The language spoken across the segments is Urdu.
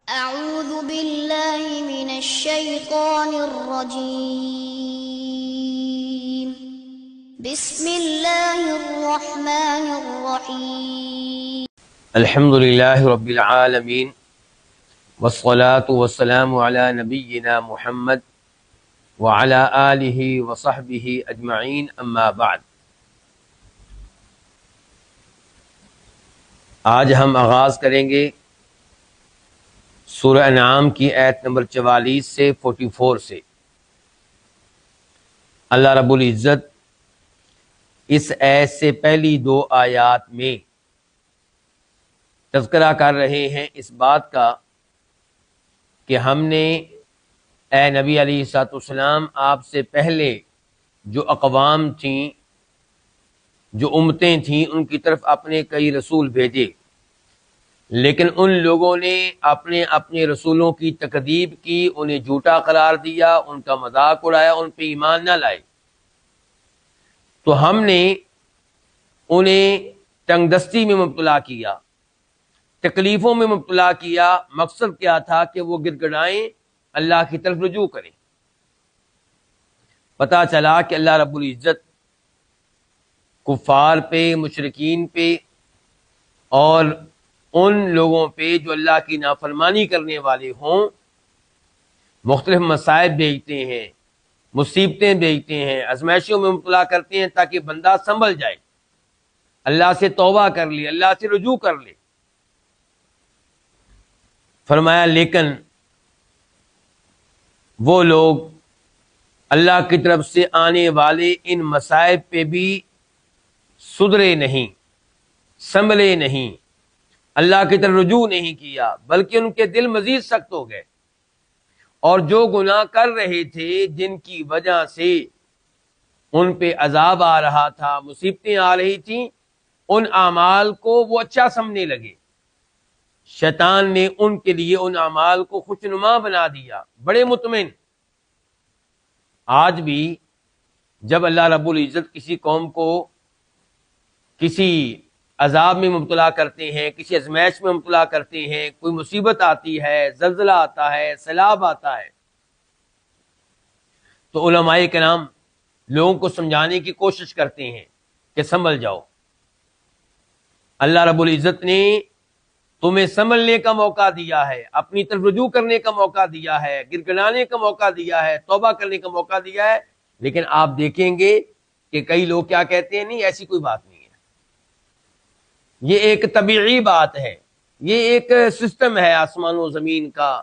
أعوذ بالله من الشيطان الرجيم بسم الله الرحمن الرحيم الحمد للہ رب العالمین والصلاة والسلام علی نبینا محمد وعلی آلہ وصحبہ اجمعین، اما بعد۔ آج ہم آغاز کریں گے سورہ انعام کی آیت نمبر 44 سے 44 سے۔ اللہ رب العزت اس آیت سے پہلی دو آیات میں تذکرہ کر رہے ہیں اس بات کا کہ ہم نے اے نبی علیہ الصلوۃ والسلام آپ سے پہلے جو اقوام تھیں، جو امتیں تھیں، ان کی طرف اپنے کئی رسول بھیجے، لیکن ان لوگوں نے اپنے رسولوں کی تکذیب کی، انہیں جھوٹا قرار دیا، ان کا مذاق اڑایا، ان پہ ایمان نہ لائے۔ تو ہم نے انہیں تنگ دستی میں مبتلا کیا، تکلیفوں میں مبتلا کیا۔ مقصد کیا تھا کہ وہ گڑ گڑائیں، اللہ کی طرف رجوع کریں۔ پتہ چلا کہ اللہ رب العزت کفار پہ، مشرکین پہ اور ان لوگوں پہ جو اللہ کی نافرمانی کرنے والے ہوں مختلف مصائب بھیجتے ہیں، مصیبتیں بھیجتے ہیں، آزمائشوں میں مبتلا کرتے ہیں تاکہ بندہ سنبھل جائے، اللہ سے توبہ کر لے، اللہ سے رجوع کر لے۔ فرمایا لیکن وہ لوگ اللہ کی طرف سے آنے والے ان مصائب پہ بھی سدھرے نہیں، سنبھلے نہیں، اللہ کی طرف رجوع نہیں کیا، بلکہ ان کے دل مزید سخت ہو گئے، اور جو گناہ کر رہے تھے، جن کی وجہ سے ان پہ عذاب آ رہا تھا، مصیبتیں آ رہی تھیں، ان اعمال کو وہ اچھا سمجھنے لگے۔ شیطان نے ان کے لیے ان اعمال کو خوشنما بنا دیا، بڑے مطمئن۔ آج بھی جب اللہ رب العزت کسی قوم کو کسی عذاب میں مبتلا کرتے ہیں، کسی آزمائش میں مبتلا کرتے ہیں، کوئی مصیبت آتی ہے، زلزلہ آتا ہے، سیلاب آتا ہے، تو علماء کرام لوگوں کو سمجھانے کی کوشش کرتے ہیں کہ سنبھل جاؤ، اللہ رب العزت نے تمہیں سنبھلنے کا موقع دیا ہے، اپنی طرف رجوع کرنے کا موقع دیا ہے، گڑگڑانے کا موقع دیا ہے، توبہ کرنے کا موقع دیا ہے، لیکن آپ دیکھیں گے کہ کئی لوگ کیا کہتے ہیں، نہیں ایسی کوئی بات نہیں ہے، یہ ایک طبیعی بات ہے، یہ ایک سسٹم ہے آسمان و زمین کا،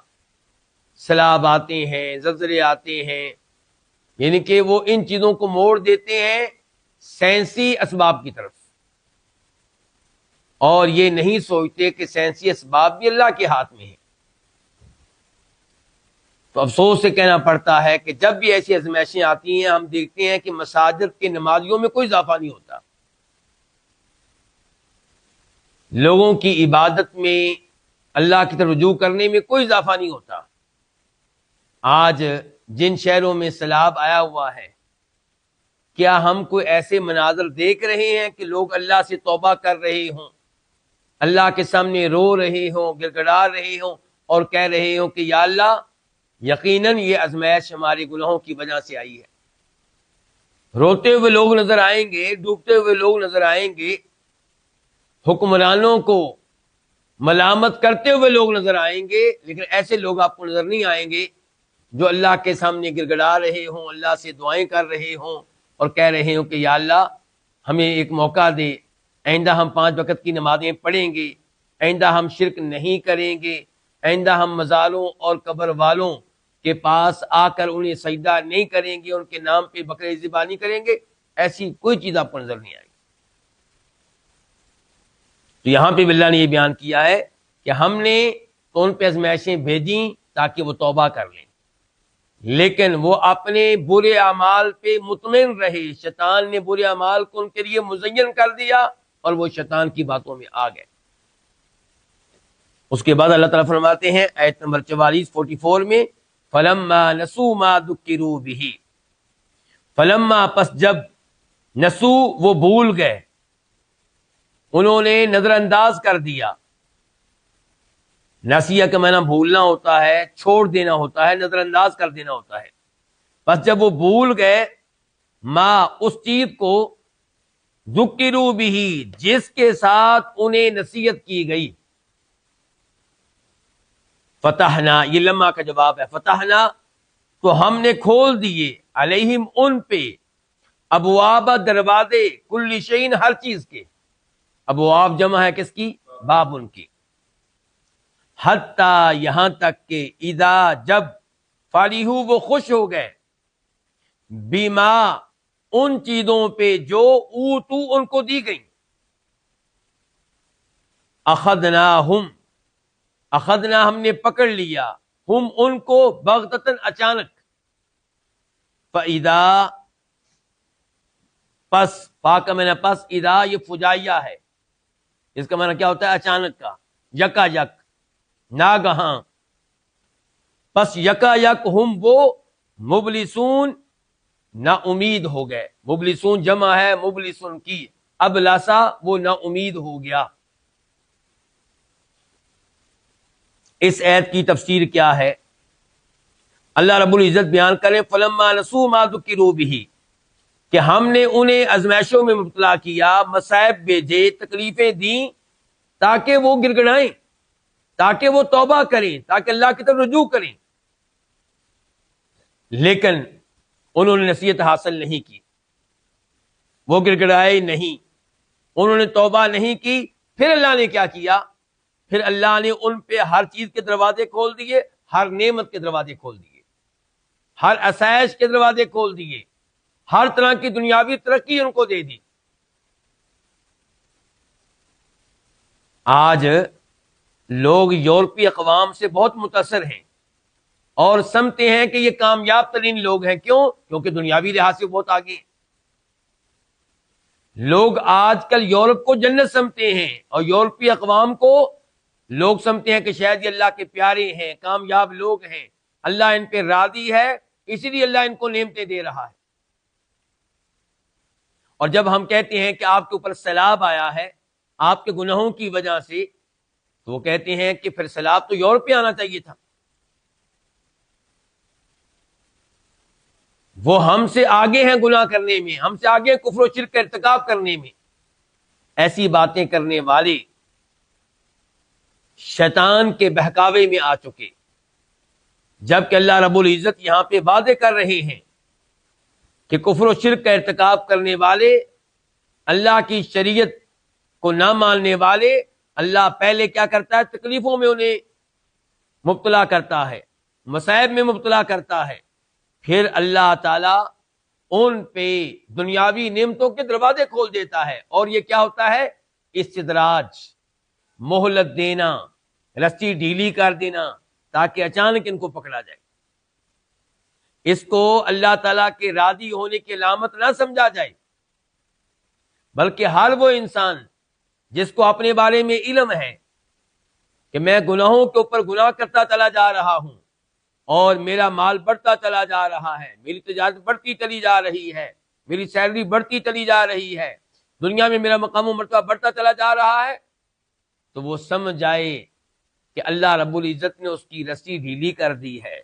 سیلاب آتے ہیں، زلزلے آتے ہیں، یعنی کہ وہ ان چیزوں کو موڑ دیتے ہیں سائنسی اسباب کی طرف، اور یہ نہیں سوچتے کہ سائنسی اسباب بھی اللہ کے ہاتھ میں ہیں۔ تو افسوس سے کہنا پڑتا ہے کہ جب بھی ایسی آزمائشیں آتی ہیں، ہم دیکھتے ہیں کہ مساجد کے نمازیوں میں کوئی اضافہ نہیں ہوتا، لوگوں کی عبادت میں، اللہ کی طرف رجوع کرنے میں کوئی اضافہ نہیں ہوتا۔ آج جن شہروں میں سیلاب آیا ہوا ہے، کیا ہم کوئی ایسے مناظر دیکھ رہے ہیں کہ لوگ اللہ سے توبہ کر رہے ہوں، اللہ کے سامنے رو رہے ہوں، گڑ گڑا رہے ہوں اور کہہ رہے ہوں کہ یا اللہ یقیناً یہ آزمائش ہمارے گناہوں کی وجہ سے آئی ہے؟ روتے ہوئے لوگ نظر آئیں گے، ڈوبتے ہوئے لوگ نظر آئیں گے، حکمرانوں کو ملامت کرتے ہوئے لوگ نظر آئیں گے، لیکن ایسے لوگ آپ کو نظر نہیں آئیں گے جو اللہ کے سامنے گڑ گڑا رہے ہوں، اللہ سے دعائیں کر رہے ہوں اور کہہ رہے ہوں کہ یا اللہ ہمیں ایک موقع دے، آئندہ ہم 5 وقت کی نمازیں پڑھیں گے، آئندہ ہم شرک نہیں کریں گے، آئندہ ہم مزاروں اور قبر والوں کے پاس آ کر انہیں سجدہ نہیں کریں گے، ان کے نام پہ بکرے ذبح نہیں کریں گے۔ ایسی کوئی چیز آپ کو نظر نہیں آئے گی۔ تو یہاں پہ اللہ نے یہ بیان کیا ہے کہ ہم نے تو ان پہ آزمائشیں بھیجیں تاکہ وہ توبہ کر لیں، لیکن وہ اپنے برے اعمال پہ مطمئن رہے۔ شیطان نے برے اعمال کو ان کے لیے مزین کر دیا اور وہ شیطان کی باتوں میں آ گئے۔ اس کے بعد اللہ تعالیٰ فرماتے ہیں آیت نمبر 44 میں، فَلَمَّا نَسُوا مَا ذُكِّرُوا بِهِ، فلما پس جب، نسو وہ بھول گئے، انہوں نے نظر انداز کر دیا، نسیہ کا معنی بھولنا ہوتا ہے، چھوڑ دینا ہوتا ہے، نظر انداز کر دینا ہوتا ہے. بس جب وہ بھول گئے ماں اس چیز کو ذکروا بھی، جس کے ساتھ انہیں نصیحت کی گئی، فتحنا، یہ لمحہ کا جواب ہے، فتحنا تو ہم نے کھول دیے، علیہم ان پہ، ابواب دروازے، کل شیء ہر چیز کے، ابواب جمع ہے کس کی؟ باب ان کی، حتی یہاں تک کہ اذا جب، فرحوا وہ خوش ہو گئے، بما ان چیزوں پہ جو اوتو ان کو دی گئی، اخذناہم، اخذنا ہم نے پکڑ لیا، ہم ان کو، بغتتاً اچانک، فَإِذَا پس، پاک میں نے پس، اذا یہ فجائیہ ہے، اس کا معنی کیا ہوتا ہے؟ اچانک کا، یکا یک، ناگہاں، پس یکا یک ہم وہ، مبلسون نا امید ہو گئے، مبلسون جمع ہے مبلسون کی، اب لاسا وہ نا امید ہو گیا. اس آیت کی تفسیر کیا ہے؟ اللہ رب العزت بیان کرے، فلما نسوا ما ذکروا به، کہ ہم نے انہیں ازمائشوں میں مبتلا کیا، مصائب بھیجے، تکلیفیں دیں تاکہ وہ گڑ گڑائیں، تاکہ وہ توبہ کریں، تاکہ اللہ کی طرف رجوع کریں، لیکن انہوں نے نصیحت حاصل نہیں کی، وہ گڑ گڑائے نہیں، انہوں نے توبہ نہیں کی. پھر اللہ نے کیا کیا؟ پھر اللہ نے ان پہ ہر چیز کے دروازے کھول دیے، ہر نعمت کے دروازے کھول دیے، ہر آسائش کے دروازے کھول دیے، ہر طرح کی دنیاوی ترقی ان کو دے دی. آج لوگ یورپی اقوام سے بہت متاثر ہیں اور سمجھتے ہیں کہ یہ کامیاب ترین لوگ ہیں. کیوں؟ کیونکہ دنیاوی لحاظ سے بہت آگے ہیں. لوگ آج کل یورپ کو جنت سمجھتے ہیں اور یورپی اقوام کو لوگ سمجھتے ہیں کہ شاید یہ اللہ کے پیارے ہیں، کامیاب لوگ ہیں، اللہ ان پہ راضی ہے، اسی لیے اللہ ان کو نعمتیں دے رہا ہے. اور جب ہم کہتے ہیں کہ آپ کے اوپر سیلاب آیا ہے آپ کے گناہوں کی وجہ سے، تو وہ کہتے ہیں کہ پھر سیلاب تو یورپ پہ آنا چاہیے تھا، وہ ہم سے آگے ہیں گناہ کرنے میں، ہم سے آگے کفر و شرک کا ارتکاب کرنے میں. ایسی باتیں کرنے والے شیطان کے بہکاوے میں آ چکے، جبکہ اللہ رب العزت یہاں پہ واضح کر رہے ہیں کہ کفر و شرک کا ارتکاب کرنے والے، اللہ کی شریعت کو نہ ماننے والے، اللہ پہلے کیا کرتا ہے؟ تکلیفوں میں انہیں مبتلا کرتا ہے، مصائب میں مبتلا کرتا ہے، پھر اللہ تعالی ان پہ دنیاوی نعمتوں کے دروازے کھول دیتا ہے. اور یہ کیا ہوتا ہے؟ استدراج، مہلت دینا، رسی ڈھیلی کر دینا تاکہ اچانک ان کو پکڑا جائے. اس کو اللہ تعالیٰ کے راضی ہونے کی علامت نہ سمجھا جائے، بلکہ ہر وہ انسان جس کو اپنے بارے میں علم ہے کہ میں گناہوں کے اوپر گناہ کرتا چلا جا رہا ہوں اور میرا مال بڑھتا چلا جا رہا ہے، میری تجارت بڑھتی چلی جا رہی ہے، میری سیلری بڑھتی چلی جا رہی ہے، دنیا میں میرا مقام و مرتبہ بڑھتا چلا جا رہا ہے، تو وہ سمجھ جائے کہ اللہ رب العزت نے اس کی رسی ڈھیلی کر دی ہے.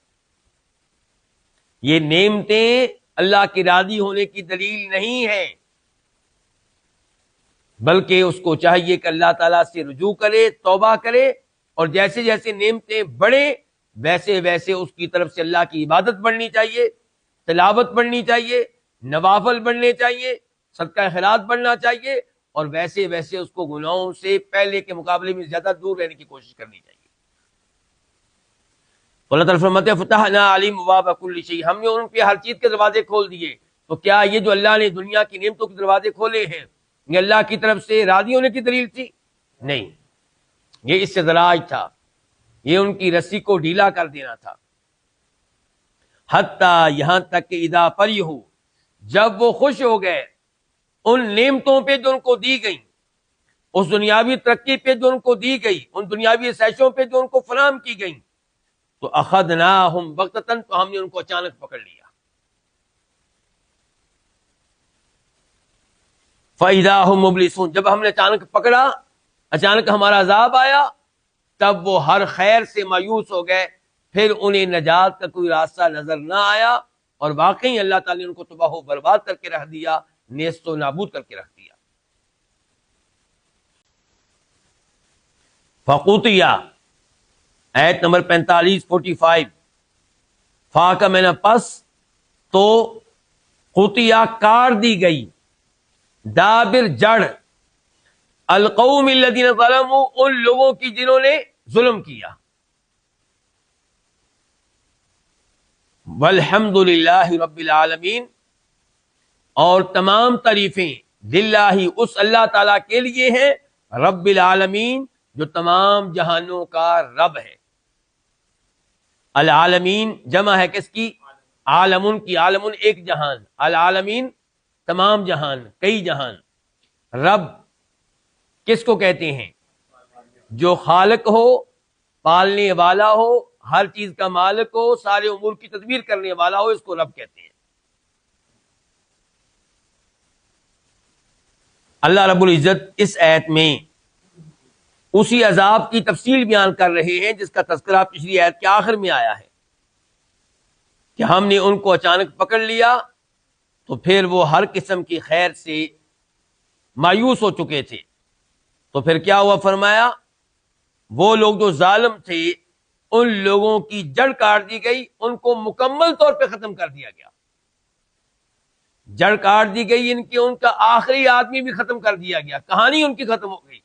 یہ نعمتیں اللہ کی راضی ہونے کی دلیل نہیں ہے، بلکہ اس کو چاہیے کہ اللہ تعالیٰ سے رجوع کرے، توبہ کرے، اور جیسے جیسے نعمتیں بڑھیں ویسے ویسے اس کی طرف سے اللہ کی عبادت بڑھنی چاہیے، تلاوت بڑھنی چاہیے، نوافل بڑھنے چاہیے، صدقہ خیرات بڑھنا چاہیے، اور ویسے ویسے اس کو گناہوں سے پہلے کے مقابلے میں زیادہ دور رہنے کی کوشش کرنی چاہیے. اللہ تعالیٰ فرماتے ہیں فتحنا علیہم ابواب کل شیء، ہم نے ان پہ ہر چیز کے دروازے کھول دیے. تو کیا یہ جو اللہ نے دنیا کی نعمتوں کے دروازے کھولے ہیں یہ اللہ کی طرف سے راضی ہونے کی دلیل تھی؟ نہیں، یہ استدراج تھا، یہ ان کی رسی کو ڈھیلا کر دینا تھا. حتیٰ یہاں تک کہ اذا فرحوا، جب وہ خوش ہو گئے ان نعمتوں پہ جو ان کو دی گئیں، اس دنیاوی ترقی پہ جو ان کو دی گئی، ان دنیاوی آسائشوں پہ جو ان کو فراہم کی گئیں، تو اخذناہم بغتۃ، تو ہم نے ان کو اچانک پکڑ لیا. فَإِذَا هُمْ مُبْلِسُونَ، جب ہم نے اچانک پکڑا، اچانک ہمارا عذاب آیا، تب وہ ہر خیر سے مایوس ہو گئے، پھر انہیں نجات کا کوئی راستہ نظر نہ آیا، اور واقعی اللہ تعالیٰ نے ان کو تباہ و برباد کر کے رکھ دیا، نیست و نابود کر کے رکھ دیا۔ فقوتیہ آیت نمبر 45 فا کا میں نے پس تو قوتیہ کار دی گئی، دابر جڑ، القوم الذین ظلموا ان لوگوں کی جنہوں نے ظلم کیا۔ والحمد للہ رب العالمین، اور تمام تعریفیں للہ اس اللہ تعالی کے لیے ہیں، رب العالمین جو تمام جہانوں کا رب ہے۔ العالمین جمع ہے کس کی؟ عالمن کی، عالمن ایک جہان، العالمین تمام جہان، کئی جہان۔ رب کس کو کہتے ہیں؟ جو خالق ہو، پالنے والا ہو، ہر چیز کا مالک ہو، سارے امور کی تدبیر کرنے والا ہو، اس کو رب کہتے ہیں۔ اللہ رب العزت اس آیت میں اسی عذاب کی تفصیل بیان کر رہے ہیں جس کا تذکرہ پچھلی آیت کے آخر میں آیا ہے، کہ ہم نے ان کو اچانک پکڑ لیا تو پھر وہ ہر قسم کی خیر سے مایوس ہو چکے تھے۔ تو پھر کیا ہوا؟ فرمایا وہ لوگ جو ظالم تھے ان لوگوں کی جڑ کاٹ دی گئی، ان کو مکمل طور پہ ختم کر دیا گیا۔ جڑ کاٹ دی گئی ان کا آخری آدمی بھی ختم کر دیا گیا، کہانی ان کی ختم ہو گئی۔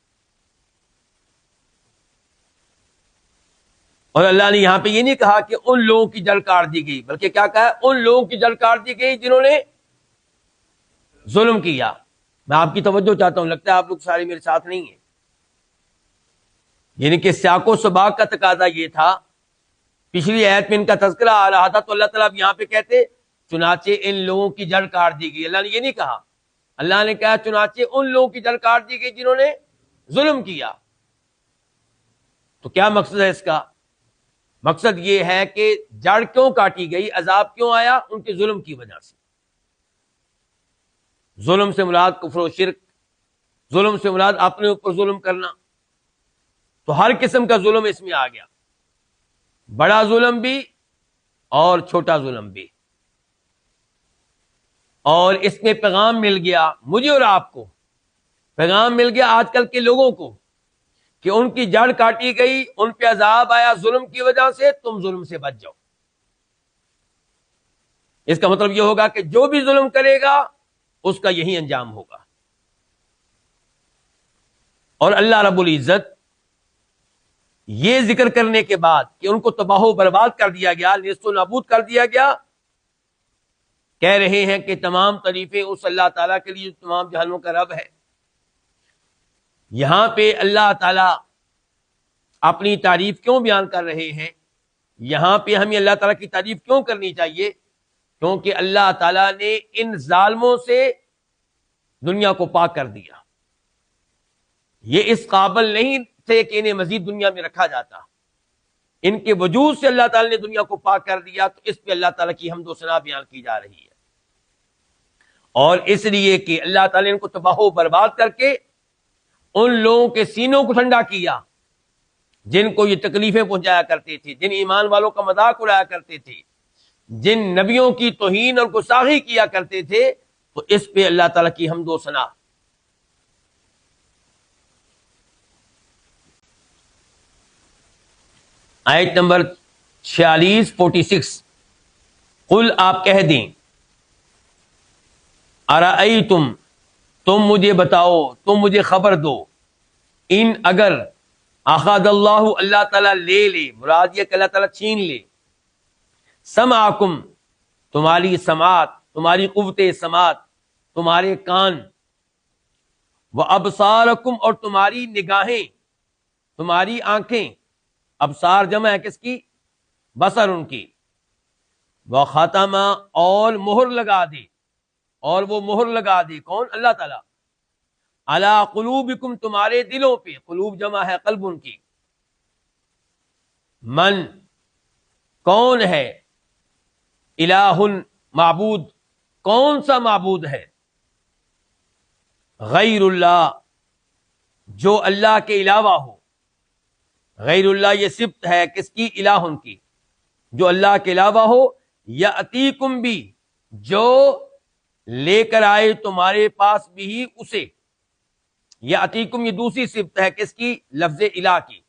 اور اللہ نے یہاں پہ یہ نہیں کہا کہ ان لوگوں کی جڑ کاٹ دی گئی، بلکہ کیا کہا؟ ان لوگوں کی جڑ کاٹ دی گئی جنہوں نے ظلم کیا۔ میں آپ کی توجہ چاہتا ہوں، لگتا ہے آپ لوگ سارے میرے ساتھ نہیں ہیں۔ یعنی کہ سیاق و سباق کا تقاضا یہ تھا، پچھلی آیت میں ان کا تذکرہ آ رہا تھا تو اللہ تعالیٰ اب یہاں پہ کہتے چنانچہ ان لوگوں کی جڑ کاٹ دی گئی۔ اللہ نے یہ نہیں کہا، اللہ نے کہا چنانچہ ان لوگوں کی جڑ کاٹ دی گئی جنہوں نے ظلم کیا۔ تو کیا مقصد ہے اس کا؟ مقصد یہ ہے کہ جڑ کیوں کاٹی گئی، عذاب کیوں آیا؟ ان کے ظلم کی وجہ سے۔ ظلم سے مراد کفر و شرک، ظلم سے مراد اپنے اوپر ظلم کرنا، تو ہر قسم کا ظلم اس میں آ گیا، بڑا ظلم بھی اور چھوٹا ظلم بھی۔ اور اس میں پیغام مل گیا مجھے اور آپ کو، پیغام مل گیا آج کل کے لوگوں کو کہ ان کی جڑ کاٹی گئی، ان پہ عذاب آیا ظلم کی وجہ سے، تم ظلم سے بچ جاؤ۔ اس کا مطلب یہ ہوگا کہ جو بھی ظلم کرے گا اس کا یہی انجام ہوگا۔ اور اللہ رب العزت یہ ذکر کرنے کے بعد کہ ان کو تباہ و برباد کر دیا گیا، نیست و نابود کر دیا گیا، کہہ رہے ہیں کہ تمام تعریفیں اس اللہ تعالیٰ کے لیے جو تمام جہانوں کا رب ہے۔ یہاں پہ اللہ تعالیٰ اپنی تعریف کیوں بیان کر رہے ہیں؟ یہاں پہ ہمیں اللہ تعالیٰ کی تعریف کیوں کرنی چاہیے؟ کیونکہ اللہ تعالیٰ نے ان ظالموں سے دنیا کو پاک کر دیا۔ یہ اس قابل نہیں تھے کہ انہیں مزید دنیا میں رکھا جاتا، ان کے وجود سے اللہ تعالیٰ نے دنیا کو پاک کر دیا، تو اس پہ اللہ تعالیٰ کی حمد و ثنا بیان کی جا رہی ہے۔ اور اس لیے کہ اللہ تعالیٰ نے ان کو تباہ و برباد کر کے ان لوگوں کے سینوں کو ٹھنڈا کیا جن کو یہ تکلیفیں پہنچایا کرتے تھے، جن ایمان والوں کا مذاق اڑایا کرتے تھے، جن نبیوں کی توہین اور گستاخی کیا کرتے تھے، تو اس پہ اللہ تعالیٰ کی حمد و ثنا۔ آیت نمبر 46 قل آپ کہہ دیں، ارأیتم تم مجھے بتاؤ، تم مجھے خبر دو، ان اگر اخذ اللہ اللہ تعالیٰ لے لے، مراد یہ کہ اللہ تعالیٰ چھین لے، سمعکم تمہاری سماعت، تمہاری قوت سماعت، تمہارے کان، وابصارکم اور تمہاری نگاہیں، تمہاری آنکھیں، ابصار جمع ہے کس کی؟ بصر ان کی، وختمہ اور مہر لگا دے، اور وہ مہر لگا دے کون؟ اللہ تعالیٰ، علی قلوبکم تمہارے دلوں پہ، قلوب جمع ہے قلب ان کی، من کون ہے، الہ معبود کون سا معبود ہے، غیر اللہ جو اللہ کے علاوہ ہو، غیر اللہ یہ صفت ہے کس کی؟ الہن کی، جو اللہ کے علاوہ ہو، یاتیکم بھی جو لے کر آئے تمہارے پاس بھی اسے، یاتیکم یہ دوسری صفت ہے کس کی؟ لفظ الہ کی،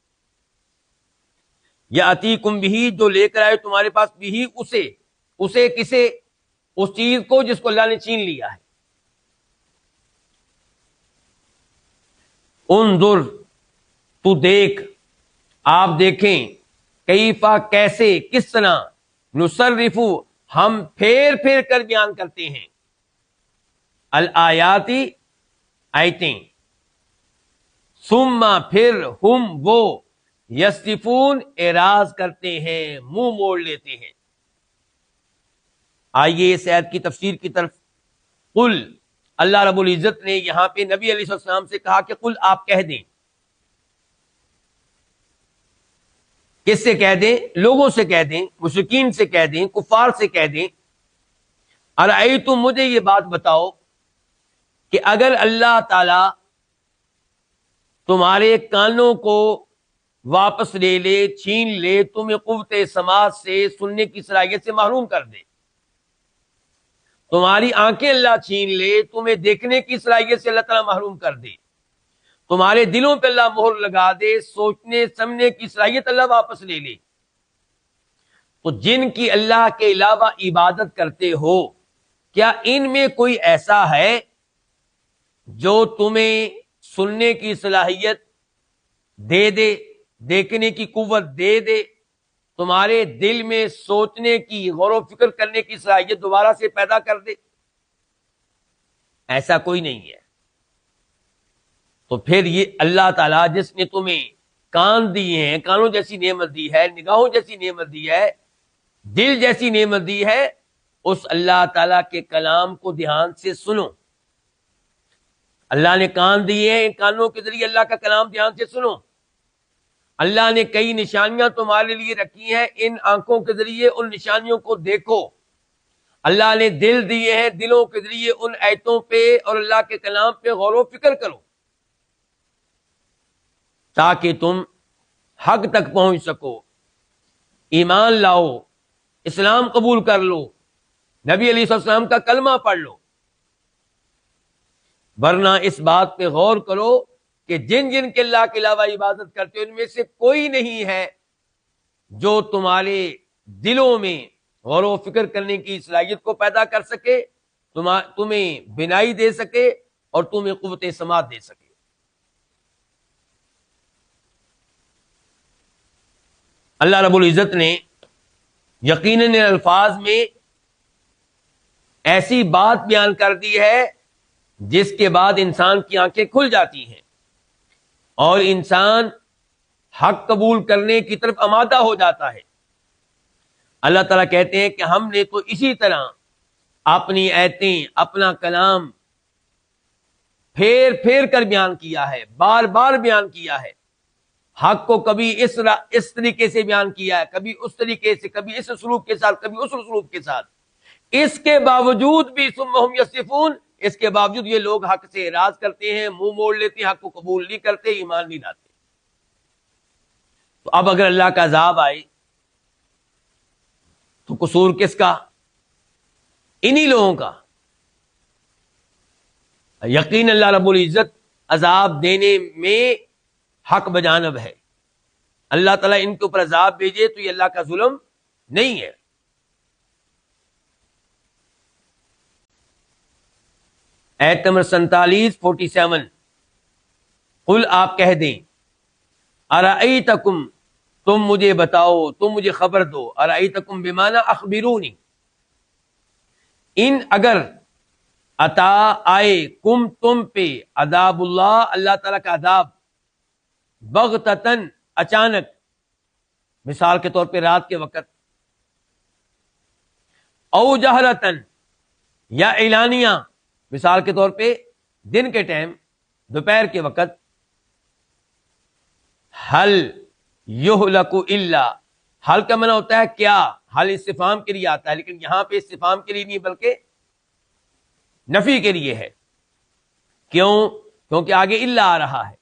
یاتیکم بھی جو لے کر آئے تمہارے پاس بھی اسے، اسے کسے؟ اس چیز کو جس کو اللہ نے چھین لیا ہے۔ انظر تو دیکھ، آپ دیکھیں، کیفا کیسے، کس طرح، نصرفو ہم پھیر پھیر کر بیان کرتے ہیں، الآیاتی آیتیں، ثم پھر ہم وہ، یصدفون اعراض کرتے ہیں، منہ موڑ لیتے ہیں۔ آئیے اس آیت کی تفسیر کی طرف۔ قل، اللہ رب العزت نے یہاں پہ نبی علیہ السلام سے کہا کہ قل آپ کہہ دیں۔ کس سے کہہ دیں؟ لوگوں سے کہہ دیں، مشرکین سے کہہ دیں، کفار سے کہہ دیں۔ ارأیتم مجھے یہ بات بتاؤ کہ اگر اللہ تعالی تمہارے کانوں کو واپس لے لے، چھین لے، تمہیں قوت سماعت سے، سننے کی صلاحیت سے محروم کر دے، تمہاری آنکھیں اللہ چھین لے، تمہیں دیکھنے کی صلاحیت سے اللہ تعالیٰ محروم کر دے، تمہارے دلوں پہ اللہ مہر لگا دے، سوچنے سمجھنے کی صلاحیت اللہ واپس لے لے، تو جن کی اللہ کے علاوہ عبادت کرتے ہو، کیا ان میں کوئی ایسا ہے جو تمہیں سننے کی صلاحیت دے دے، دیکھنے کی قوت دے دے، تمہارے دل میں سوچنے کی، غور و فکر کرنے کی صلاحیت دوبارہ سے پیدا کر دے؟ ایسا کوئی نہیں ہے۔ تو پھر یہ اللہ تعالیٰ جس نے تمہیں کان دیے ہیں، کانوں جیسی نعمت دی ہے، نگاہوں جیسی نعمت دی ہے، دل جیسی نعمت دی ہے، اس اللہ تعالیٰ کے کلام کو دھیان سے سنو۔ اللہ نے کان دیے ہیں، ان کانوں کے ذریعے اللہ کا کلام دھیان سے سنو۔ اللہ نے کئی نشانیاں تمہارے لیے رکھی ہیں، ان آنکھوں کے ذریعے ان نشانیوں کو دیکھو۔ اللہ نے دل دیے ہیں، دلوں کے ذریعے ان آیتوں پہ اور اللہ کے کلام پہ غور و فکر کرو، تاکہ تم حق تک پہنچ سکو، ایمان لاؤ، اسلام قبول کر لو، نبی علیہ السلام کا کلمہ پڑھ لو۔ ورنہ اس بات پہ غور کرو کہ جن جن کے اللہ کے علاوہ عبادت کرتے ہو، ان میں سے کوئی نہیں ہے جو تمہارے دلوں میں غور و فکر کرنے کی صلاحیت کو پیدا کر سکے، تمہیں بینائی دے سکے اور تمہیں قوت سماعت دے سکے۔ اللہ رب العزت نے یقیناً الفاظ میں ایسی بات بیان کر دی ہے جس کے بعد انسان کی آنکھیں کھل جاتی ہیں اور انسان حق قبول کرنے کی طرف آمادہ ہو جاتا ہے۔ اللہ تعالیٰ کہتے ہیں کہ ہم نے تو اسی طرح اپنی آیتیں، اپنا کلام پھیر پھیر کر بیان کیا ہے، بار بار بیان کیا ہے۔ حق کو کبھی اس طریقے سے بیان کیا ہے، کبھی اس طریقے سے، کبھی اس اسلوب کے ساتھ، کبھی اس اسلوب کے ساتھ۔ اس کے باوجود بھی ثم ہم یصفون، اس کے باوجود یہ لوگ حق سے اعراض کرتے ہیں، منہ موڑ لیتے ہیں، حق کو قبول نہیں کرتے، ایمان نہیں لاتے۔ تو اب اگر اللہ کا عذاب آئے تو قصور کس کا؟ انہی لوگوں کا۔ یقین اللہ رب العزت عذاب دینے میں حق بجانب ہے۔ اللہ تعالیٰ ان کے اوپر عذاب بھیجے تو یہ اللہ کا ظلم نہیں ہے۔ ایت نمبر 47 قل آپ کہہ دیں، ارأیتکم تم مجھے بتاؤ، تم مجھے خبر دو، ارأیتکم بمعنی اخبرونی، ان اگر عطا آئے کم تم پہ عذاب اللہ، اللہ تعالیٰ کا عذاب، بغتتن اچانک، مثال کے طور پہ رات کے وقت، او جہرتن یا اعلانیہ، مثال کے طور پہ دن کے ٹائم، دوپہر کے وقت، حل یہلک الا، حل کا معنی ہوتا ہے کیا، حل استفہام کے لیے آتا ہے، لیکن یہاں پہ استفہام کے لیے نہیں بلکہ نفی کے لیے ہے۔ کیوں؟ کیونکہ آگے الا آ رہا ہے،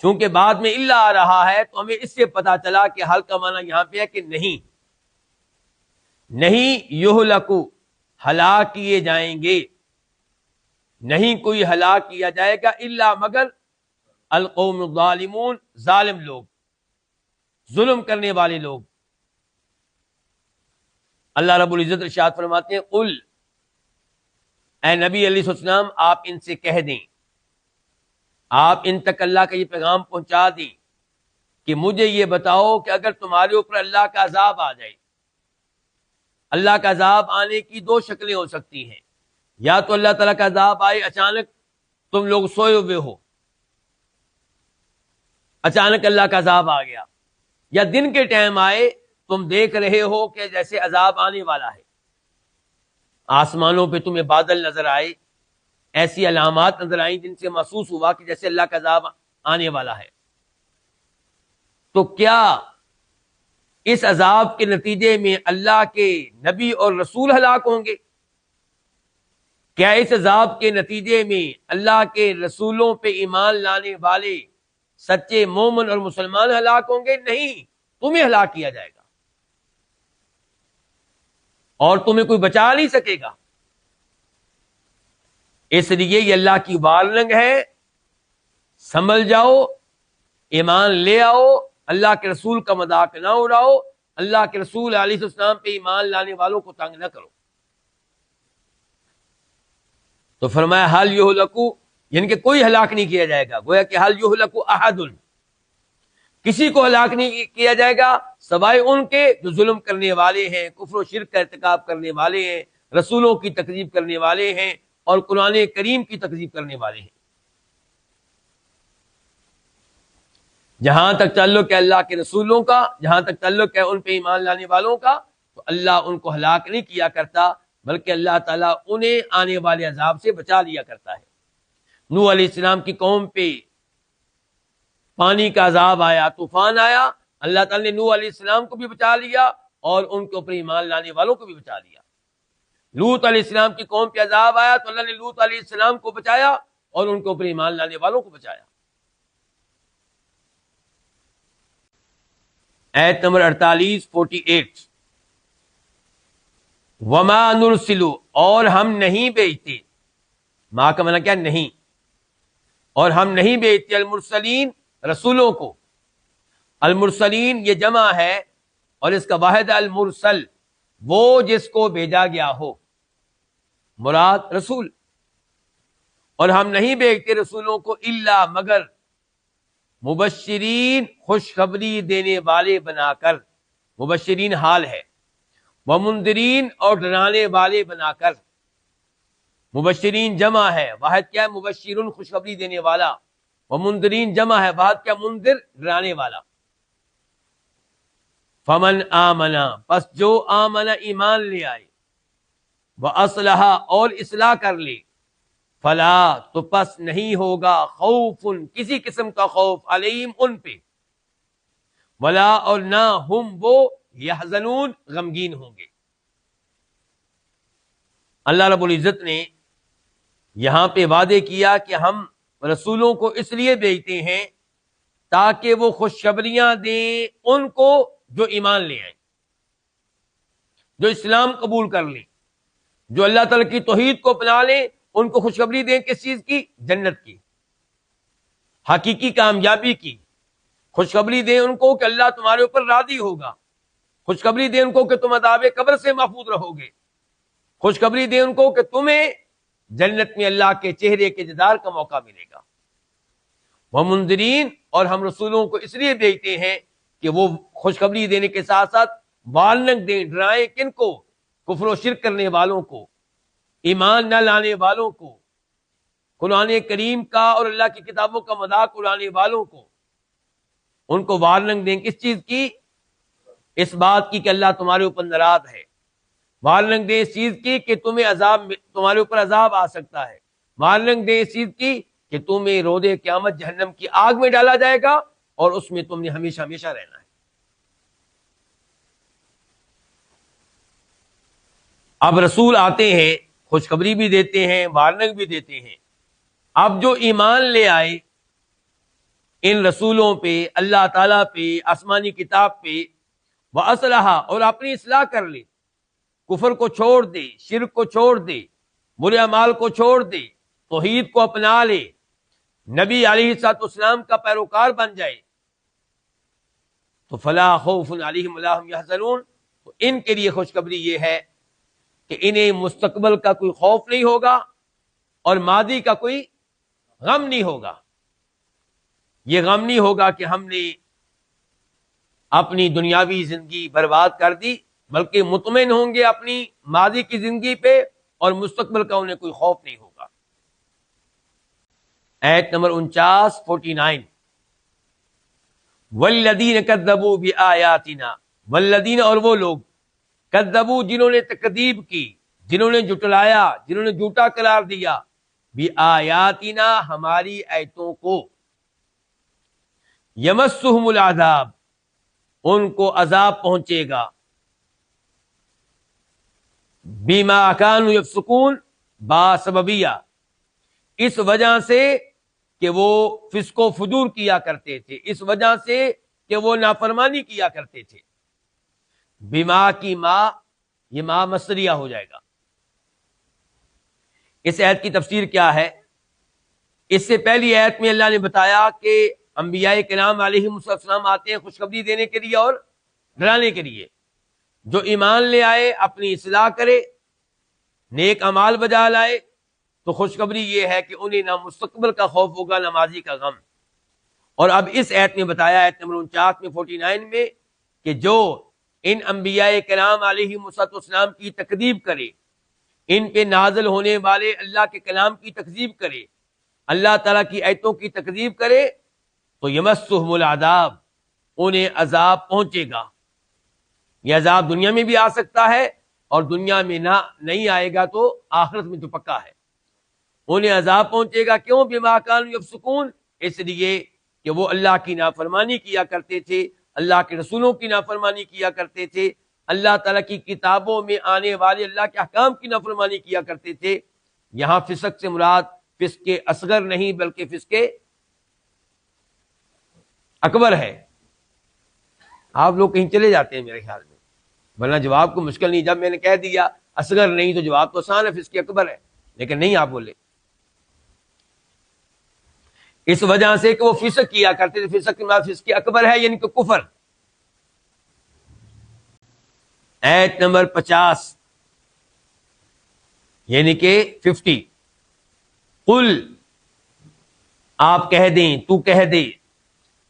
چونکہ بعد میں الا آ رہا ہے تو ہمیں اس سے پتا چلا کہ حل کا معنی یہاں پہ ہے کہ نہیں یہلکو ہلاک کیے جائیں گے، نہیں کوئی ہلاک کیا جائے گا الا مگر القوم الظالمون، ظالم لوگ، ظلم کرنے والے لوگ۔ اللہ رب العزت ارشاد فرماتے ہیں قل، اے نبی علیہ السلام آپ ان سے کہہ دیں، آپ ان تک اللہ کا یہ پیغام پہنچا دیں کہ مجھے یہ بتاؤ کہ اگر تمہارے اوپر اللہ کا عذاب آ جائے، اللہ کا عذاب آنے کی دو شکلیں ہو سکتی ہیں، یا تو اللہ تعالیٰ کا عذاب آئے اچانک، تم لوگ سوئے ہوئے ہو، اچانک اللہ کا عذاب آ گیا، یا دن کے ٹائم آئے، تم دیکھ رہے ہو کہ جیسے عذاب آنے والا ہے، آسمانوں پہ تمہیں بادل نظر آئے، ایسی علامات نظر آئیں جن سے محسوس ہوا کہ جیسے اللہ کا عذاب آنے والا ہے، تو کیا اس عذاب کے نتیجے میں اللہ کے نبی اور رسول ہلاک ہوں گے؟ کیا اس عذاب کے نتیجے میں اللہ کے رسولوں پہ ایمان لانے والے سچے مومن اور مسلمان ہلاک ہوں گے؟ نہیں، تمہیں ہلاک کیا جائے گا اور تمہیں کوئی بچا نہیں سکے گا۔ اس لیے یہ اللہ کی وارننگ ہے، سنبھل جاؤ، ایمان لے آؤ، اللہ کے رسول کا مذاق نہ اڑاؤ، اللہ کے رسول علیہ السلام پہ ایمان لانے والوں کو تنگ نہ کرو۔ تو فرمایا حل یہلکو، یعنی کہ کوئی ہلاک نہیں کیا جائے گا، گویا کہ حل یہلکو احد، کسی کو ہلاک نہیں کیا جائے گا سوائے ان کے جو ظلم کرنے والے ہیں، کفر و شرک کا ارتکاب کرنے والے ہیں، رسولوں کی تکذیب کرنے والے ہیں اور قرآن کریم کی تکذیب کرنے والے ہیں۔ جہاں تک تعلق ہے اللہ کے رسولوں کا، جہاں تک تعلق ہے ان پہ ایمان لانے والوں کا، تو اللہ ان کو ہلاک نہیں کیا کرتا، بلکہ اللہ تعالیٰ انہیں آنے والے عذاب سے بچا لیا کرتا ہے۔ نوح علیہ السلام کی قوم پہ پانی کا عذاب آیا، طوفان آیا، اللہ تعالیٰ نے نوح علیہ السلام کو بھی بچا لیا اور ان کے اوپر ایمان لانے والوں کو بھی بچا لیا۔ لوط علیہ السلام کی قوم پہ عذاب آیا تو اللہ نے لوط علیہ السلام کو بچایا اور ان کے اوپر ایمان لانے والوں کو بچایا۔ آیت نمبر 48 وما نرسلو، اور ہم نہیں بھیجتے، ما کا معنی کیا؟ نہیں، اور ہم نہیں بھیجتے المرسلین، رسولوں کو۔ المرسلین یہ جمع ہے اور اس کا واحد المرسل، وہ جس کو بھیجا گیا ہو، مراد رسول۔ اور ہم نہیں بھیجتے رسولوں کو الا مگر مبشرین، خوشخبری دینے والے بنا کر، مبشرین حال ہے، ومنذرین، اور ڈرانے والے بنا کر۔ مبشرین جمع ہے، واحد کیا ہے؟ مبشرون، خوشخبری دینے والا، ومنذرین جمع ہے، واحد کیا؟ منذر، ڈرانے والا۔ فمن آمنا، پس جو آمنا ایمان لے آئے، وَأَصْلَحَ، اور اصلاح کر لے، فلا، تو پس نہیں ہوگا خوف، کسی قسم کا خوف، علیہم، ان پہ، ولا، اور نہ ہم وہ، یحزنون، غمگین ہوں گے۔ اللہ رب العزت نے یہاں پہ وعدے کیا کہ ہم رسولوں کو اس لیے بھیجتے ہیں تاکہ وہ خوشخبریاں دیں ان کو جو ایمان لے آئیں، جو اسلام قبول کر لیں، جو اللہ تعالیٰ کی توحید کو اپنا لیں، ان کو خوشخبری دیں کس چیز کی؟ جنت کی، حقیقی کامیابی کی۔ خوشخبری دیں ان کو کہ اللہ تمہارے اوپر راضی ہوگا، خوشخبری دیں ان کو کہ تم عذاب قبر سے محفوظ رہو گے، خوشخبری دیں ان کو کہ تمہیں جنت میں اللہ کے چہرے کے دیدار کا موقع ملے گا۔ ومنذرین، اور ہم رسولوں کو اس لیے بھیجتے ہیں کہ وہ خوشخبری دینے کے ساتھ ساتھ وارننگ دیں، ڈرائیں، کن کو؟ کفر و شرک کرنے والوں کو، ایمان نہ لانے والوں کو، قرآن کریم کا اور اللہ کی کتابوں کا مذاق اڑانے والوں کو، ان کو وارننگ دیں کس چیز کی؟ اس بات کی کہ اللہ تمہارے اوپر ناراض ہے، وارننگ دیں اس چیز کی کہ تمہارے اوپر عذاب آ سکتا ہے، وارننگ دیں اس چیز کی کہ تمہیں روز قیامت جہنم کی آگ میں ڈالا جائے گا اور اس میں تم نے ہمیشہ ہمیشہ رہنا ہے۔ اب رسول آتے ہیں، خوشخبری بھی دیتے ہیں، وارننگ بھی دیتے ہیں۔ اب جو ایمان لے آئے، ان رسولوں پہ، اللہ تعالیٰ پہ، آسمانی کتاب پہ، وَأَصْلَحَ اور اپنی اصلاح کر لے، کفر کو چھوڑ دے، شرک کو چھوڑ دے، برے اعمال کو چھوڑ دے، توحید کو اپنا لے، نبی علیہ الصلوۃ والسلام کا پیروکار بن جائے، تو فلا خوف علیہم ولا هم يحزنون، تو ان کے لیے خوشخبری یہ ہے کہ انہیں مستقبل کا کوئی خوف نہیں ہوگا اور ماضی کا کوئی غم نہیں ہوگا۔ یہ غم نہیں ہوگا کہ ہم نے اپنی دنیاوی زندگی برباد کر دی، بلکہ مطمئن ہوں گے اپنی ماضی کی زندگی پہ اور مستقبل کا انہیں کوئی خوف نہیں ہوگا۔ آیت نمبر 49 والذین کذبوا بآیاتنا، والذین اور وہ لوگ، کذبوا جنہوں نے تکذیب کی، جنہوں نے جھٹلایا، جنہوں نے جھوٹا قرار دیا، بآیاتنا ہماری آیتوں کو، یمسہم العذاب ان کو عذاب پہنچے گا، بما کانوا یفسقون باسببیہ اس وجہ سے کہ وہ فسق و فجور کیا کرتے تھے، اس وجہ سے کہ وہ نافرمانی کیا کرتے تھے۔ بما کی ما، یہ ما مصدریہ ہو جائے گا۔ اس آیت کی تفسیر کیا ہے؟ اس سے پہلی آیت میں اللہ نے بتایا کہ انبیاء کرام علیہ السلام آتے ہیں خوشخبری دینے کے لیے اور ڈرانے کے لیے۔ جو ایمان لے آئے اپنی اصلاح کرے، نیک اعمال بجا لائے، تو خوشخبری یہ ہے کہ انہیں نہ مستقبل کا خوف ہوگا نہ ماضی کا غم۔ اور اب اس آیت میں بتایا، آیت نمبر 49 میں کہ جو ان انبیاء کرام علیہ السلام کی تکذیب کرے، ان پہ نازل ہونے والے اللہ کے کلام کی تکذیب کرے، اللہ تعالیٰ کی آیتوں کی تکذیب کرے، تو یمسہم العذاب انہیں عذاب پہنچے گا۔ یہ عذاب دنیا میں بھی آ سکتا ہے اور دنیا میں نہیں آئے گا تو آخرت میں تو پکا ہے۔ انہیں عذاب پہنچے گا، کیوں؟ بما کانوا یفسقون، اس لیے کہ وہ اللہ کی نافرمانی کیا کرتے تھے، اللہ کے رسولوں کی نافرمانی کیا کرتے تھے، اللہ تعالیٰ کی کتابوں میں آنے والے اللہ کے احکام کی نافرمانی کیا کرتے تھے۔ یہاں فسق سے مراد فسق اصغر نہیں بلکہ فسق اکبر ہے۔ آپ لوگ کہیں چلے جاتے ہیں میرے خیال میں، ورنہ جواب کو مشکل نہیں، جب میں نے کہہ دیا اصغر نہیں تو جواب تو آسان ہے، فسق اکبر ہے، لیکن نہیں آپ بولے۔ اس وجہ سے کہ وہ فسق کیا کرتے تھے، فسق فسق اکبر ہے یعنی کہ کفر۔ آیت نمبر 50 یعنی کہ 50، قل آپ کہہ دیں، تو کہہ دے،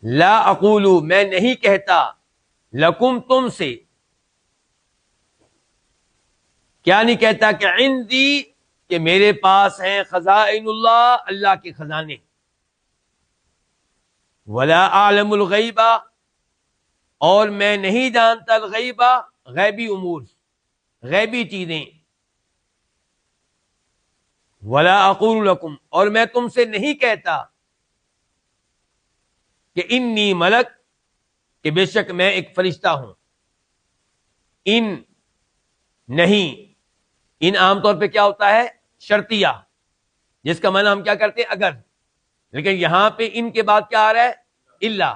لا اقول میں نہیں کہتا، لکم تم سے، کیا نہیں کہتا؟ کہ عندی کہ میرے پاس ہیں خزائن اللہ، اللہ کے خزانے، ولا اعلم الغیبہ اور میں نہیں جانتا الغیبہ غیبی امور، غیبی چیزیں، ولا اقول لکم اور میں تم سے نہیں کہتا کہ انی ملک کہ بے شک میں ایک فرشتہ ہوں۔ ان نہیں، ان عام طور پہ کیا ہوتا ہے؟ شرطیہ، جس کا معنی ہم کیا کرتے ہیں؟ اگر، لیکن یہاں پہ ان کے بعد کیا آ رہا ہے؟ الا،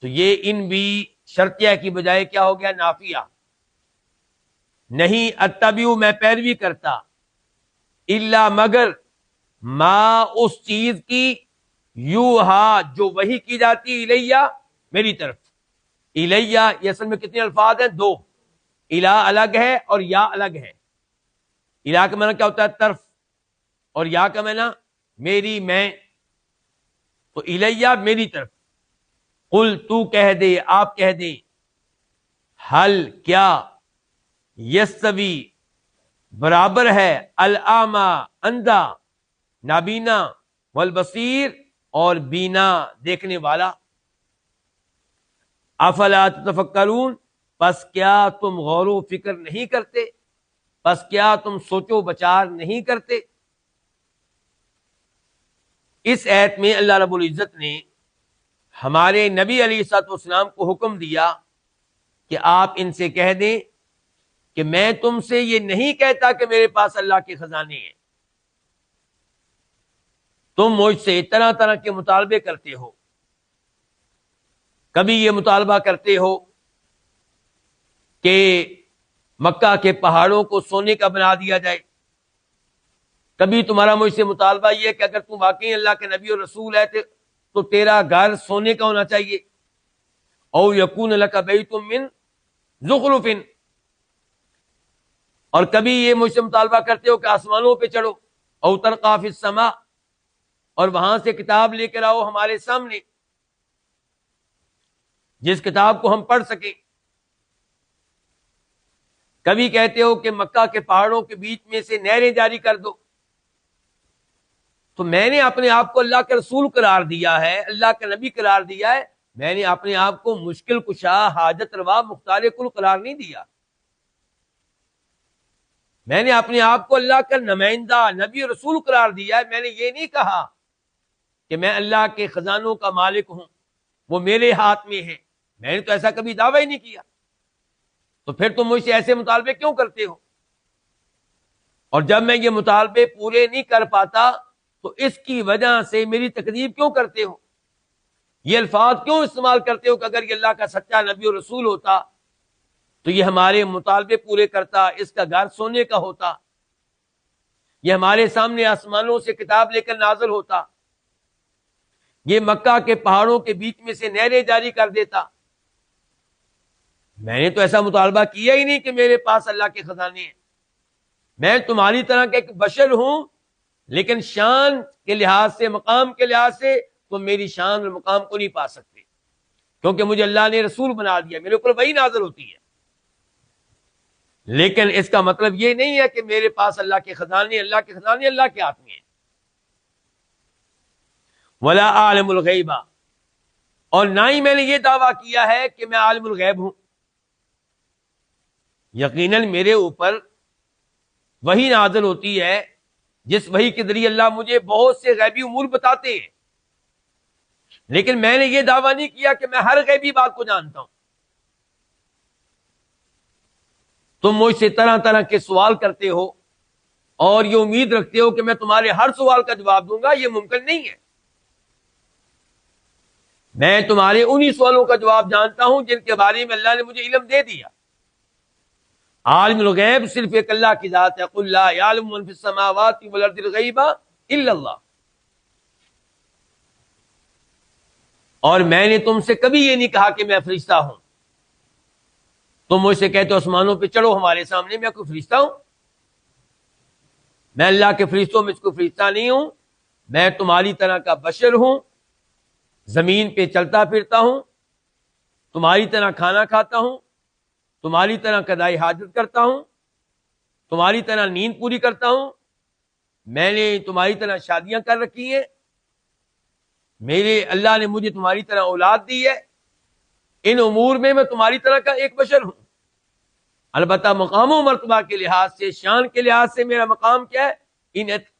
تو یہ ان بھی شرطیہ کی بجائے کیا ہو گیا؟ نافیہ۔ نہیں اتبعو میں پیروی کرتا، الا مگر، ما اس چیز کی، یوہا جو وحی کی جاتی، الیہ میری طرف۔ الیہ یہ اصل میں کتنے الفاظ ہیں؟ 2۔ الہ الگ ہے اور یا الگ ہے۔ الہ کا معنی کیا ہوتا ہے؟ طرف، اور یا کا معنی میری، میں، تو الیہ میری طرف۔ قل تو کہہ دے، آپ کہہ دیں، حل کیا، یستوی برابر ہے، الاعمی اندھا، نابینا، والبصیر اور بینا دیکھنے والا، افلا تتفکرون پس کیا تم غور و فکر نہیں کرتے، پس کیا تم سوچ و بچار نہیں کرتے۔ اس آیت میں اللہ رب العزت نے ہمارے نبی علیہ الصلوۃ والسلام کو حکم دیا کہ آپ ان سے کہہ دیں کہ میں تم سے یہ نہیں کہتا کہ میرے پاس اللہ کے خزانے ہیں، تم مجھ سے طرح طرح کے مطالبے کرتے ہو، کبھی یہ مطالبہ کرتے ہو کہ مکہ کے پہاڑوں کو سونے کا بنا دیا جائے، کبھی تمہارا مجھ سے مطالبہ یہ ہے کہ اگر تم واقعی اللہ کے نبی اور رسول ہے تو تیرا گھر سونے کا ہونا چاہیے، او یکون لک بیت من زخرف، اور کبھی یہ مجھ سے مطالبہ کرتے ہو کہ آسمانوں پہ چڑھو، او ترقی فی السماء، اور وہاں سے کتاب لے کر آؤ ہمارے سامنے جس کتاب کو ہم پڑھ سکیں۔ کبھی کہتے ہو کہ مکہ کے پہاڑوں کے بیچ میں سے نہریں جاری کر دو، تو میں نے اپنے آپ کو اللہ کے رسول قرار دیا ہے، اللہ کا نبی قرار دیا ہے، میں نے اپنے آپ کو مشکل کشا، حاجت روا، مختار کل قرار نہیں دیا، میں نے اپنے آپ کو اللہ کا نمائندہ، نبی اور رسول قرار دیا ہے۔ میں نے یہ نہیں کہا کہ میں اللہ کے خزانوں کا مالک ہوں، وہ میرے ہاتھ میں ہے، میں نے تو ایسا کبھی دعویٰ ہی نہیں کیا، تو پھر تم مجھ سے ایسے مطالبے کیوں کرتے ہو؟ اور جب میں یہ مطالبے پورے نہیں کر پاتا تو اس کی وجہ سے میری تکذیب کیوں کرتے ہو؟ یہ الفاظ کیوں استعمال کرتے ہو کہ اگر یہ اللہ کا سچا نبی اور رسول ہوتا تو یہ ہمارے مطالبے پورے کرتا، اس کا گھر سونے کا ہوتا، یہ ہمارے سامنے آسمانوں سے کتاب لے کر نازل ہوتا، یہ مکہ کے پہاڑوں کے بیچ میں سے نہریں جاری کر دیتا۔ میں نے تو ایسا مطالبہ کیا ہی نہیں کہ میرے پاس اللہ کے خزانے ہیں، میں تمہاری طرح کا ایک بشر ہوں، لیکن شان کے لحاظ سے، مقام کے لحاظ سے تم میری شان اور مقام کو نہیں پا سکتے، کیونکہ مجھے اللہ نے رسول بنا دیا، میرے اوپر وہی نازل ہوتی ہے۔ لیکن اس کا مطلب یہ نہیں ہے کہ میرے پاس اللہ کے خزانے اللہ کے ہاتھ میں ہیں۔ ولا عالم الغیب، اور نہ ہی میں نے یہ دعویٰ کیا ہے کہ میں عالم الغیب ہوں۔ یقیناً میرے اوپر وہی نازل ہوتی ہے جس وحی کے ذریعے اللہ مجھے بہت سے غیبی امور بتاتے ہیں، لیکن میں نے یہ دعویٰ نہیں کیا کہ میں ہر غیبی بات کو جانتا ہوں۔ تم مجھ سے طرح طرح کے سوال کرتے ہو اور یہ امید رکھتے ہو کہ میں تمہارے ہر سوال کا جواب دوں گا، یہ ممکن نہیں ہے۔ میں تمہارے انہی سوالوں کا جواب جانتا ہوں جن کے بارے میں اللہ نے مجھے علم دے دیا۔ عالم الغیب صرف ایک اللہ کی ذات ہے، قل لا یعلم من فی السماوات والارض الغیب الا اللہ۔ اور میں نے تم سے کبھی یہ نہیں کہا کہ میں فرشتہ ہوں۔ تم مجھ سے کہتے ہو آسمانوں پہ چڑھو ہمارے سامنے، میں کوئی فرشتہ ہوں؟ میں اللہ کے فرشتوں میں کوئی فرشتہ نہیں ہوں، میں تمہاری طرح کا بشر ہوں، زمین پہ چلتا پھرتا ہوں، تمہاری طرح کھانا کھاتا ہوں، تمہاری طرح قضاء حاجت کرتا ہوں، تمہاری طرح نیند پوری کرتا ہوں، میں نے تمہاری طرح شادیاں کر رکھی ہیں، میرے اللہ نے مجھے تمہاری طرح اولاد دی ہے، ان امور میں تمہاری طرح کا ایک بشر ہوں۔ البتہ مقام و مرتبہ کے لحاظ سے، شان کے لحاظ سے میرا مقام کیا ہے؟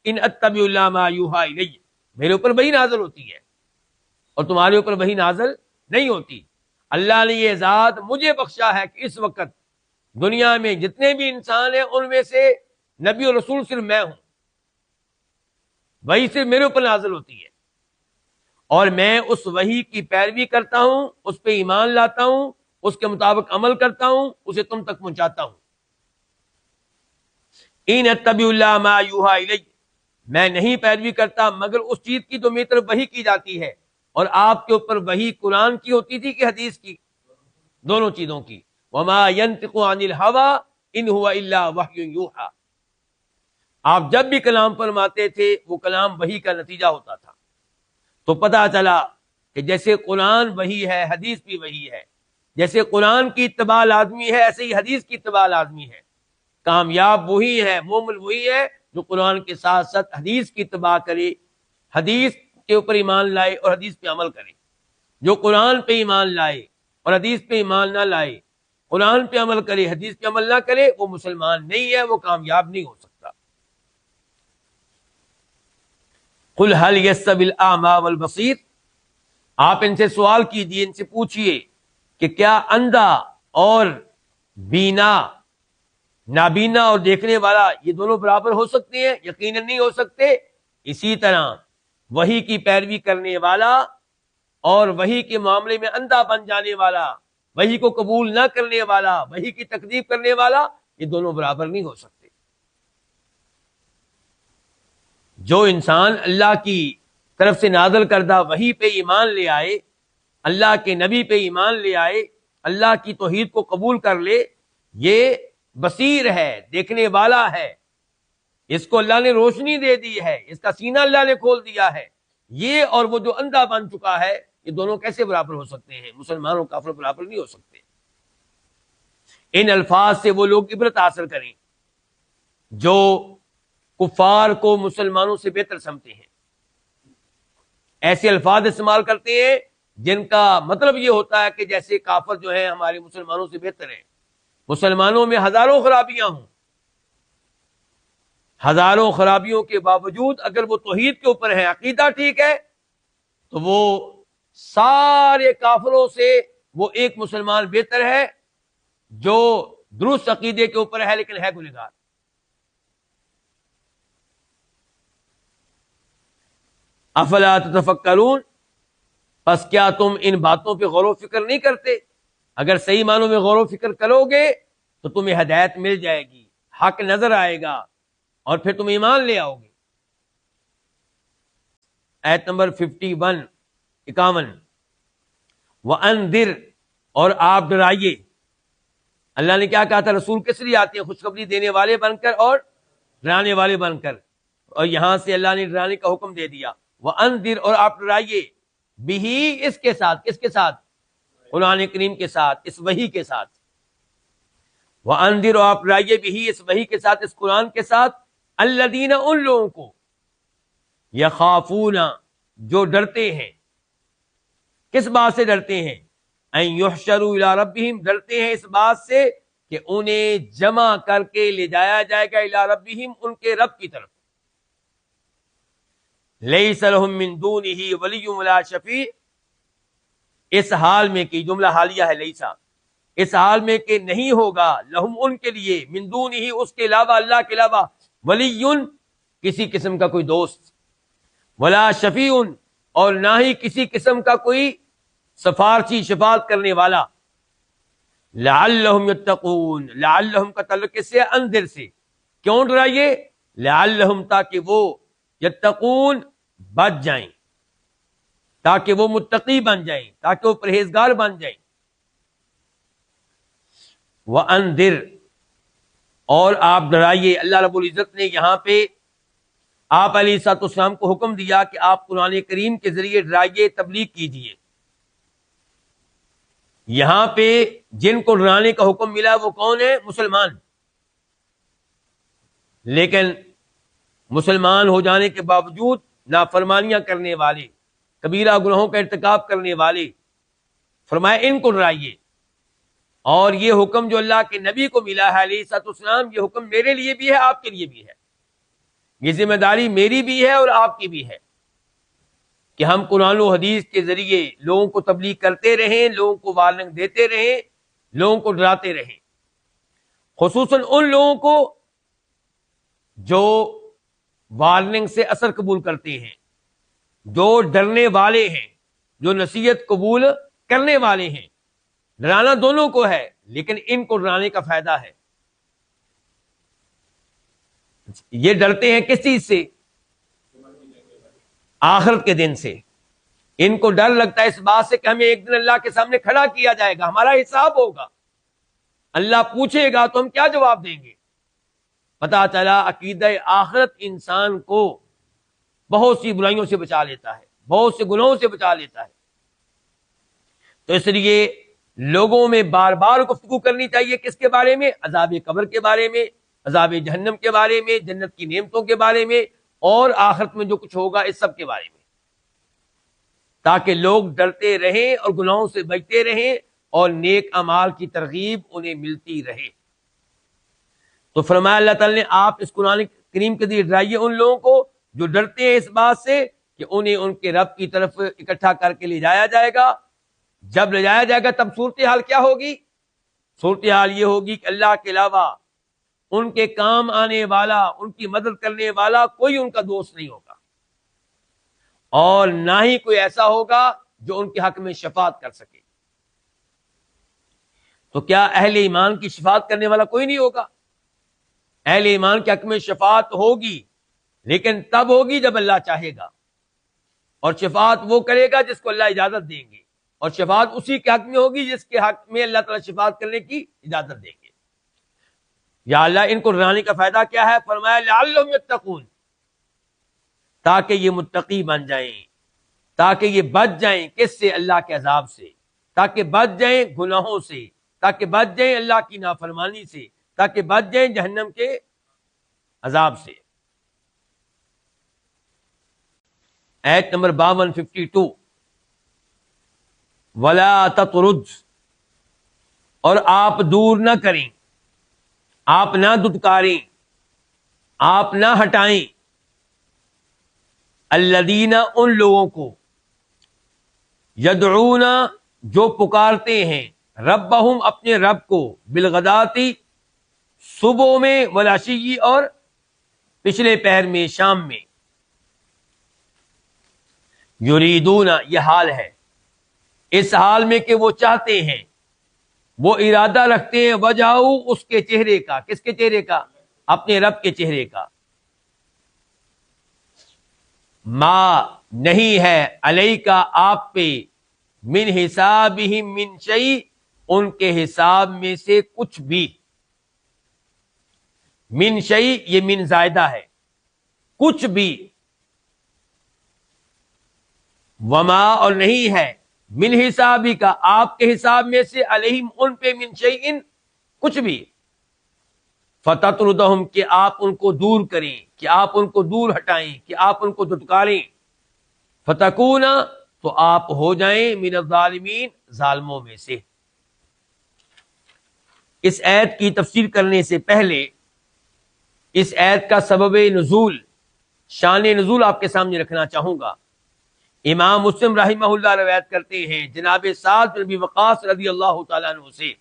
ان اتبع الا ما یوحی الی، میرے اوپر وہی نازل ہوتی ہے اور تمہارے اوپر وہی نازل نہیں ہوتی۔ اللہ نے یہ ذات مجھے بخشا ہے کہ اس وقت دنیا میں جتنے بھی انسان ہیں ان میں سے نبی اور رسول صرف میں ہوں، وہی صرف میرے اوپر نازل ہوتی ہے، اور میں اس وحی کی پیروی کرتا ہوں، اس پہ ایمان لاتا ہوں، اس کے مطابق عمل کرتا ہوں، اسے تم تک پہنچاتا ہوں۔ ان اتبع الا ما یوحی الی، میں نہیں پیروی کرتا مگر اس چیز کی جو میری طرف وحی کی جاتی ہے، اور آپ کے اوپر وحی قرآن کی ہوتی تھی کہ حدیث کی؟ دونوں چیزوں کی۔ وما ينطق عن الهوى ان هو الا وحی یوحى، آپ جب بھی کلام فرماتے تھے وہ کلام وحی کا نتیجہ ہوتا تھا۔ تو پتہ چلا کہ جیسے قرآن وحی ہے، حدیث بھی وحی ہے، جیسے قرآن کی اتباع لازمی ہے ایسے ہی حدیث کی اتباع لازمی ہے۔ کامیاب وہی ہے، مومن وہی ہے جو قرآن کے ساتھ ساتھ حدیث کی اتباع کرے، حدیث کے اوپر ایمان لائے اور حدیث پہ عمل کرے۔ جو قرآن پہ ایمان لائے اور حدیث پہ ایمان نہ لائے، قرآن پہ عمل کرے حدیث پہ عمل نہ کرے، وہ مسلمان نہیں ہے، وہ کامیاب نہیں ہو سکتا۔ قل هل يستوي الاعمى والبصير، آپ ان سے سوال کیجیے، ان سے پوچھئے کہ کیا اندھا اور بینا، نابینا اور دیکھنے والا، یہ دونوں برابر ہو سکتے ہیں؟ یقیناً نہیں ہو سکتے۔ اسی طرح وحی کی پیروی کرنے والا اور وحی کے معاملے میں اندھا بن جانے والا، وحی کو قبول نہ کرنے والا، وحی کی تکذیب کرنے والا، یہ دونوں برابر نہیں ہو سکتے۔ جو انسان اللہ کی طرف سے نازل کردہ وحی پہ ایمان لے آئے، اللہ کے نبی پہ ایمان لے آئے، اللہ کی توحید کو قبول کر لے، یہ بصیر ہے، دیکھنے والا ہے، اس کو اللہ نے روشنی دے دی ہے، اس کا سینہ اللہ نے کھول دیا ہے۔ یہ اور وہ جو اندھا بن چکا ہے، یہ دونوں کیسے برابر ہو سکتے ہیں؟ مسلمان اور کافر برابر نہیں ہو سکتے۔ ان الفاظ سے وہ لوگ عبرت حاصل کریں جو کفار کو مسلمانوں سے بہتر سمجھتے ہیں، ایسے الفاظ استعمال کرتے ہیں جن کا مطلب یہ ہوتا ہے کہ جیسے کافر جو ہیں ہمارے مسلمانوں سے بہتر ہیں، مسلمانوں میں ہزاروں خرابیاں ہوں، ہزاروں خرابیوں کے باوجود اگر وہ توحید کے اوپر ہیں، عقیدہ ٹھیک ہے، تو وہ سارے کافروں سے وہ ایک مسلمان بہتر ہے جو درست عقیدے کے اوپر ہے لیکن ہے گنہگار۔ افلا تتفکرون، پس کیا تم ان باتوں پہ غور و فکر نہیں کرتے؟ اگر صحیح معنوں میں غور و فکر کرو گے تو تمہیں ہدایت مل جائے گی، حق نظر آئے گا اور پھر تم ایمان لے آؤ گے۔ آیت نمبر 51 وَأَنذِرْ، اور آپ ڈرائیے۔ اللہ نے کیا کہا تھا؟ رسول کس لیے آتے ہیں؟ خوشخبری دینے والے بن کر اور ڈرانے والے بن کر، اور یہاں سے اللہ نے ڈرانے کا حکم دے دیا۔ وَأَنذِرْ، اور آپ ڈرائیے، بِهِ، اس کے ساتھ، کس کے ساتھ؟ قرآن کریم کے ساتھ، اس وحی کے ساتھ۔ وَأَنذِرْ، اور آپ ڈرائیے، بِهِ، اس وحی کے ساتھ، اس قرآن کے ساتھ، الذین، ان لوگوں کو، یخافون، جو ڈرتے ہیں۔ کس بات سے ڈرتے ہیں؟ ان یحشروا الی ربہم، ڈرتے ہیں اس بات سے کہ انہیں جمع کر کے لے جایا جائے گا الی ربہم، ان کے رب کی طرف۔ لیس لہم من دونہ ولی ولا شفیع، اس حال میں کہ جملہ حالیہ ہے لیسا، اس حال میں کہ نہیں ہوگا لہم، ان کے لیے، من دونہ، اس کے علاوہ، اللہ کے علاوہ، ولی، کسی قسم کا کوئی دوست، ولا شفیع، اور نہ ہی کسی قسم کا کوئی سفارشی، شفاعت کرنے والا۔ لعلہم یتقون، لعلہم کا تعلق کس سے؟ انذر سے۔ کیوں ڈرائیے؟ لعلہم، تاکہ وہ، یتقون، بچ جائیں، تاکہ وہ متقی بن جائیں، تاکہ وہ پرہیزگار بن جائیں۔ وَأَنذِرْ، اور آپ ڈرائیے۔ اللہ رب العزت نے یہاں پہ آپ علیہ الصلوۃ والسلام کو حکم دیا کہ آپ قرآن کریم کے ذریعے ڈرائیے، تبلیغ کیجیے۔ یہاں پہ جن کو ڈرانے کا حکم ملا وہ کون ہے؟ مسلمان۔ لیکن مسلمان ہو جانے کے باوجود نافرمانیاں کرنے والے، کبیرہ گناہوں کا ارتکاب کرنے والے، فرمایا ان کو ڈرائیے۔ اور یہ حکم جو اللہ کے نبی کو ملا ہے علیہ الصلوۃ والسلام، یہ حکم میرے لیے بھی ہے، آپ کے لیے بھی ہے۔ یہ ذمہ داری میری بھی ہے اور آپ کی بھی ہے کہ ہم قرآن و حدیث کے ذریعے لوگوں کو تبلیغ کرتے رہیں، لوگوں کو وارننگ دیتے رہیں، لوگوں کو ڈراتے رہیں، خصوصاً ان لوگوں کو جو وارننگ سے اثر قبول کرتے ہیں، جو ڈرنے والے ہیں، جو نصیحت قبول کرنے والے ہیں۔ ڈرانا دونوں کو ہے، لیکن ان کو ڈرانے کا فائدہ ہے۔ یہ ڈرتے ہیں کس چیز سے؟ آخرت کے دن سے۔ ان کو ڈر لگتا ہے اس بات سے کہ ہمیں ایک دن اللہ کے سامنے کھڑا کیا جائے گا، ہمارا حساب ہوگا، اللہ پوچھے گا تو ہم کیا جواب دیں گے۔ پتہ چلا عقیدہ آخرت انسان کو بہت سی برائیوں سے بچا لیتا ہے، بہت سے گناہوں سے بچا لیتا ہے۔ تو اس لیے لوگوں میں بار بار گفتگو کرنی چاہیے، کس کے بارے میں؟ عذاب قبر کے بارے میں، عذاب جہنم کے بارے میں، جنت کی نعمتوں کے بارے میں، اور آخرت میں جو کچھ ہوگا اس سب کے بارے میں، تاکہ لوگ ڈرتے رہیں اور گناہوں سے بچتے رہیں اور نیک اعمال کی ترغیب انہیں ملتی رہے۔ تو فرمایا اللہ تعالی نے آپ اس قرآن کریم کے ذریعے ڈرائیے ان لوگوں کو جو ڈرتے ہیں اس بات سے کہ انہیں ان کے رب کی طرف اکٹھا کر کے لے جایا جائے گا۔ جب لے جایا جائے گا تب صورتحال کیا ہوگی؟ صورتحال یہ ہوگی کہ اللہ کے علاوہ ان کے کام آنے والا، ان کی مدد کرنے والا کوئی ان کا دوست نہیں ہوگا، اور نہ ہی کوئی ایسا ہوگا جو ان کے حق میں شفاعت کر سکے۔ تو کیا اہل ایمان کی شفاعت کرنے والا کوئی نہیں ہوگا؟ اہل ایمان کے حق میں شفاعت ہوگی، لیکن تب ہوگی جب اللہ چاہے گا، اور شفاعت وہ کرے گا جس کو اللہ اجازت دیں گے، اور شفاعت اسی کے حق میں ہوگی جس کے حق میں اللہ تعالیٰ شفاعت کرنے کی اجازت دیں گے۔ یا اللہ ان کو ڈرانے کا فائدہ کیا ہے؟ فرمایا لعلہم یتقون، تاکہ یہ متقی بن جائیں، تاکہ یہ بچ جائیں کس سے؟ اللہ کے عذاب سے، تاکہ بچ جائیں گناہوں سے، تاکہ بچ جائیں اللہ کی نافرمانی سے، تاکہ بچ جائیں جہنم کے عذاب سے۔ آیت نمبر 52 ولا تطرد، اور آپ دور نہ کریں، آپ نہ دتکاریں، آپ نہ ہٹائیں، الذین ان لوگوں کو، یدعون جو پکارتے ہیں، ربہم اپنے رب کو، بالغداتی صبح میں، والعشی اور پچھلے پہر میں، شام میں، یریدون یہ حال ہے، اس حال میں کہ وہ چاہتے ہیں، وہ ارادہ رکھتے ہیں، وجہو اس کے چہرے کا، کس کے چہرے کا؟ اپنے رب کے چہرے کا، ما نہیں ہے، علیکا آپ پہ، من حسابہم من شیء ان کے حساب میں سے کچھ بھی، من شیء یہ من زائدہ ہے، کچھ بھی، وما اور نہیں ہے، من حسابی کا آپ کے حساب میں سے، علیہم ان پہ، من شیء کچھ بھی، فتطردہم کہ آپ ان کو دور کریں، کہ آپ ان کو دور ہٹائیں، کہ آپ ان کو دھتکاریں، فتکون تو آپ ہو جائیں من الظالمین ظالموں میں سے۔ اس آیت کی تفسیر کرنے سے پہلے اس آیت کا سبب نزول، شان نزول آپ کے سامنے رکھنا چاہوں گا۔ امام مسلم رحمہ اللہ روایت کرتے ہیں جناب سعد بن ابی وقاص رضی اللہ تعالیٰ عنہ سے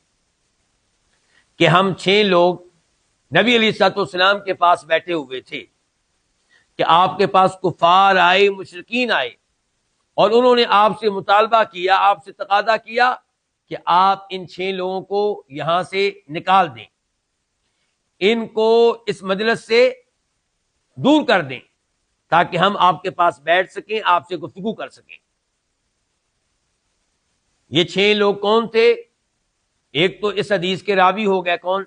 کہ ہم 6 لوگ نبی علیہ الصلوۃ والسلام کے پاس بیٹھے ہوئے تھے کہ آپ کے پاس کفار آئے، مشرکین آئے، اور انہوں نے آپ سے مطالبہ کیا، آپ سے تقاضا کیا کہ آپ ان 6 لوگوں کو یہاں سے نکال دیں، ان کو اس مجلس سے دور کر دیں، تاکہ ہم آپ کے پاس بیٹھ سکیں، آپ سے گفتگو کر سکیں۔ یہ 6 لوگ کون تھے؟ ایک تو اس حدیث کے راوی ہو گئے، کون؟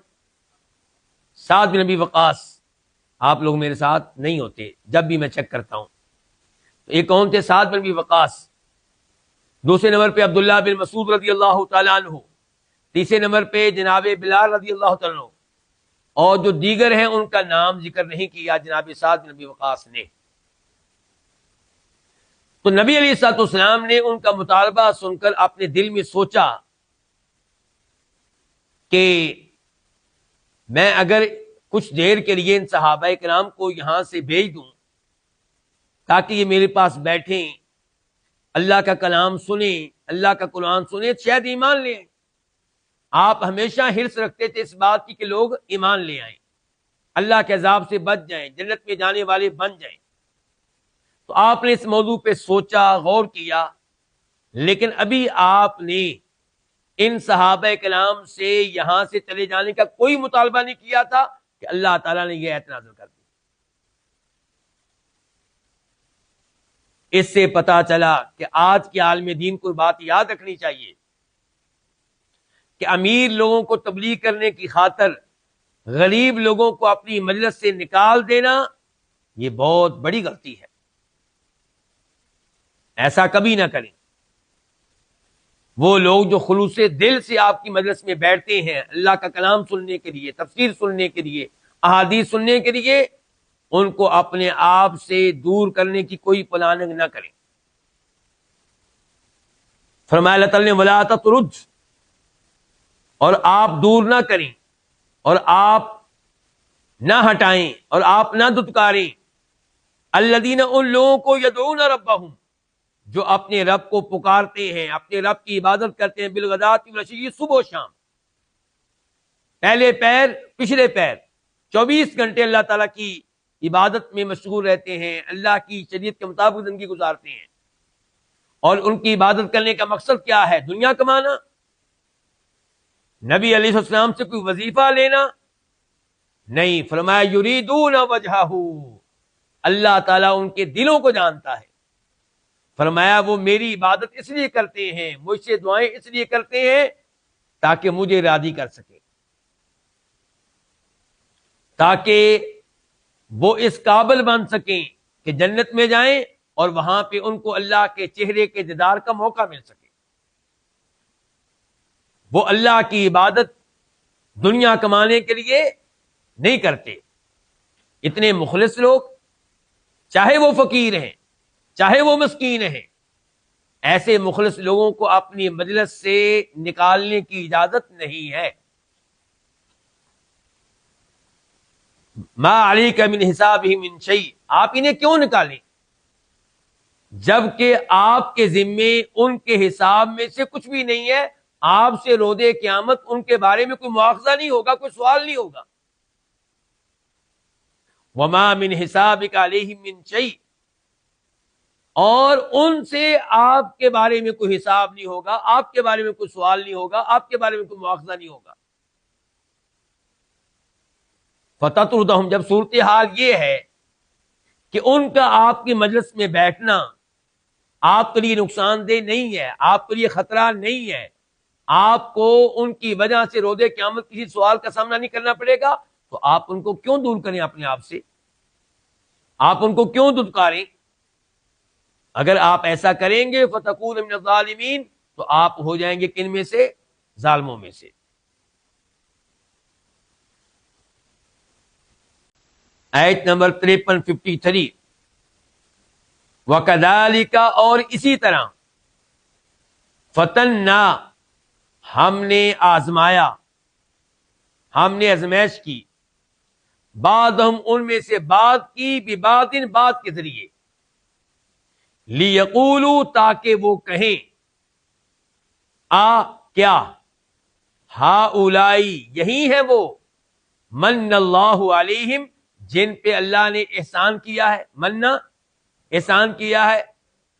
سعد بن ابی وقاص۔ آپ لوگ میرے ساتھ نہیں ہوتے جب بھی میں چیک کرتا ہوں، تو یہ کون تھے؟ سعد بن ابی وقاص۔ دوسرے نمبر پہ عبداللہ بن مسعود رضی اللہ تعالیٰ عنہ، تیسرے نمبر پہ جناب بلال رضی اللہ تعالیٰ عنہ، اور جو دیگر ہیں ان کا نام ذکر نہیں کیا جناب سعد بن ابی وقاص نے۔ تو نبی علیہ الصلوۃ والسلام نے ان کا مطالبہ سن کر اپنے دل میں سوچا کہ میں اگر کچھ دیر کے لیے ان صحابہ کرام کو یہاں سے بھیج دوں تاکہ یہ میرے پاس بیٹھیں، اللہ کا کلام سنیں، اللہ کا قرآن سنیں، شاید ایمان لے آئیں۔ آپ ہمیشہ حرص رکھتے تھے اس بات کی کہ لوگ ایمان لے آئیں، اللہ کے عذاب سے بچ جائیں، جنت میں جانے والے بن جائیں۔ تو آپ نے اس موضوع پہ سوچا، غور کیا، لیکن ابھی آپ نے ان صحابہ کلام سے یہاں سے چلے جانے کا کوئی مطالبہ نہیں کیا تھا کہ اللہ تعالیٰ نے یہ آیت نازل کر دی۔ اس سے پتا چلا کہ آج کے عالم دین کو بات یاد رکھنی چاہیے کہ امیر لوگوں کو تبلیغ کرنے کی خاطر غریب لوگوں کو اپنی مجلس سے نکال دینا یہ بہت بڑی غلطی ہے، ایسا کبھی نہ کریں۔ وہ لوگ جو خلوص دل سے آپ کی مجلس میں بیٹھتے ہیں اللہ کا کلام سننے کے لیے، تفسیر سننے کے لیے، احادیث سننے کے لیے، ان کو اپنے آپ سے دور کرنے کی کوئی پلاننگ نہ کریں۔ فرمایا اللہ تعالی نے ولا تطرد، اور آپ دور نہ کریں، اور آپ نہ ہٹائیں، اور آپ نہ دتکاریں، الذین ان لوگوں کو یدعون ربہم جو اپنے رب کو پکارتے ہیں، اپنے رب کی عبادت کرتے ہیں، بالغداۃ والعشی صبح و شام، پہلے پیر پچھلے پیر، 24 گھنٹے اللہ تعالیٰ کی عبادت میں مشغول رہتے ہیں، اللہ کی شریعت کے مطابق زندگی گزارتے ہیں۔ اور ان کی عبادت کرنے کا مقصد کیا ہے؟ دنیا کمانا، نبی علیہ السلام سے کوئی وظیفہ لینا نہیں. فرمایا یریدون وجہہ، اللہ تعالیٰ ان کے دلوں کو جانتا ہے. فرمایا وہ میری عبادت اس لیے کرتے ہیں، مجھ سے دعائیں اس لیے کرتے ہیں تاکہ مجھے راضی کر سکیں، تاکہ وہ اس قابل بن سکیں کہ جنت میں جائیں اور وہاں پہ ان کو اللہ کے چہرے کے دیدار کا موقع مل سکے. وہ اللہ کی عبادت دنیا کمانے کے لیے نہیں کرتے. اتنے مخلص لوگ، چاہے وہ فقیر ہیں چاہے وہ مسکین ہیں، ایسے مخلص لوگوں کو اپنی مجلس سے نکالنے کی اجازت نہیں ہے. ما علیک من حسابہم من شیء، آپ انہیں کیوں نکالیں جبکہ آپ کے ذمے ان کے حساب میں سے کچھ بھی نہیں ہے. آپ سے روز قیامت ان کے بارے میں کوئی مواخذہ نہیں ہوگا، کوئی سوال نہیں ہوگا. وما من حسابک علیہم من شیء، اور ان سے آپ کے بارے میں کوئی حساب نہیں ہوگا، آپ کے بارے میں کوئی سوال نہیں ہوگا، آپ کے بارے میں کوئی مواخذہ نہیں ہوگا. فتطردہم، جب صورتحال یہ ہے کہ ان کا آپ کی مجلس میں بیٹھنا آپ کے لیے نقصان دہ نہیں ہے، آپ کے لیے خطرہ نہیں ہے، آپ کو ان کی وجہ سے روز قیامت کسی سوال کا سامنا نہیں کرنا پڑے گا، تو آپ ان کو کیوں دور کریں اپنے آپ سے؟ آپ ان کو کیوں دھتکاریں؟ اگر آپ ایسا کریں گے فتکون من الظالمین، تو آپ ہو جائیں گے کن میں سے؟ ظالموں میں سے. آیت نمبر 53 وَكَذَلِكَ، اور اسی طرح فتننا، ہم نے آزمایا، ہم نے ازمائش کی، بعضہم، ان میں سے بعض کی، ببعض، بعض کے ذریعے، لیقولوا، تاکہ وہ کہیں، کیا، ہؤلائی، یہی ہے وہ، من اللہ علیہم، جن پہ اللہ نے احسان کیا ہے، مننا احسان کیا ہے،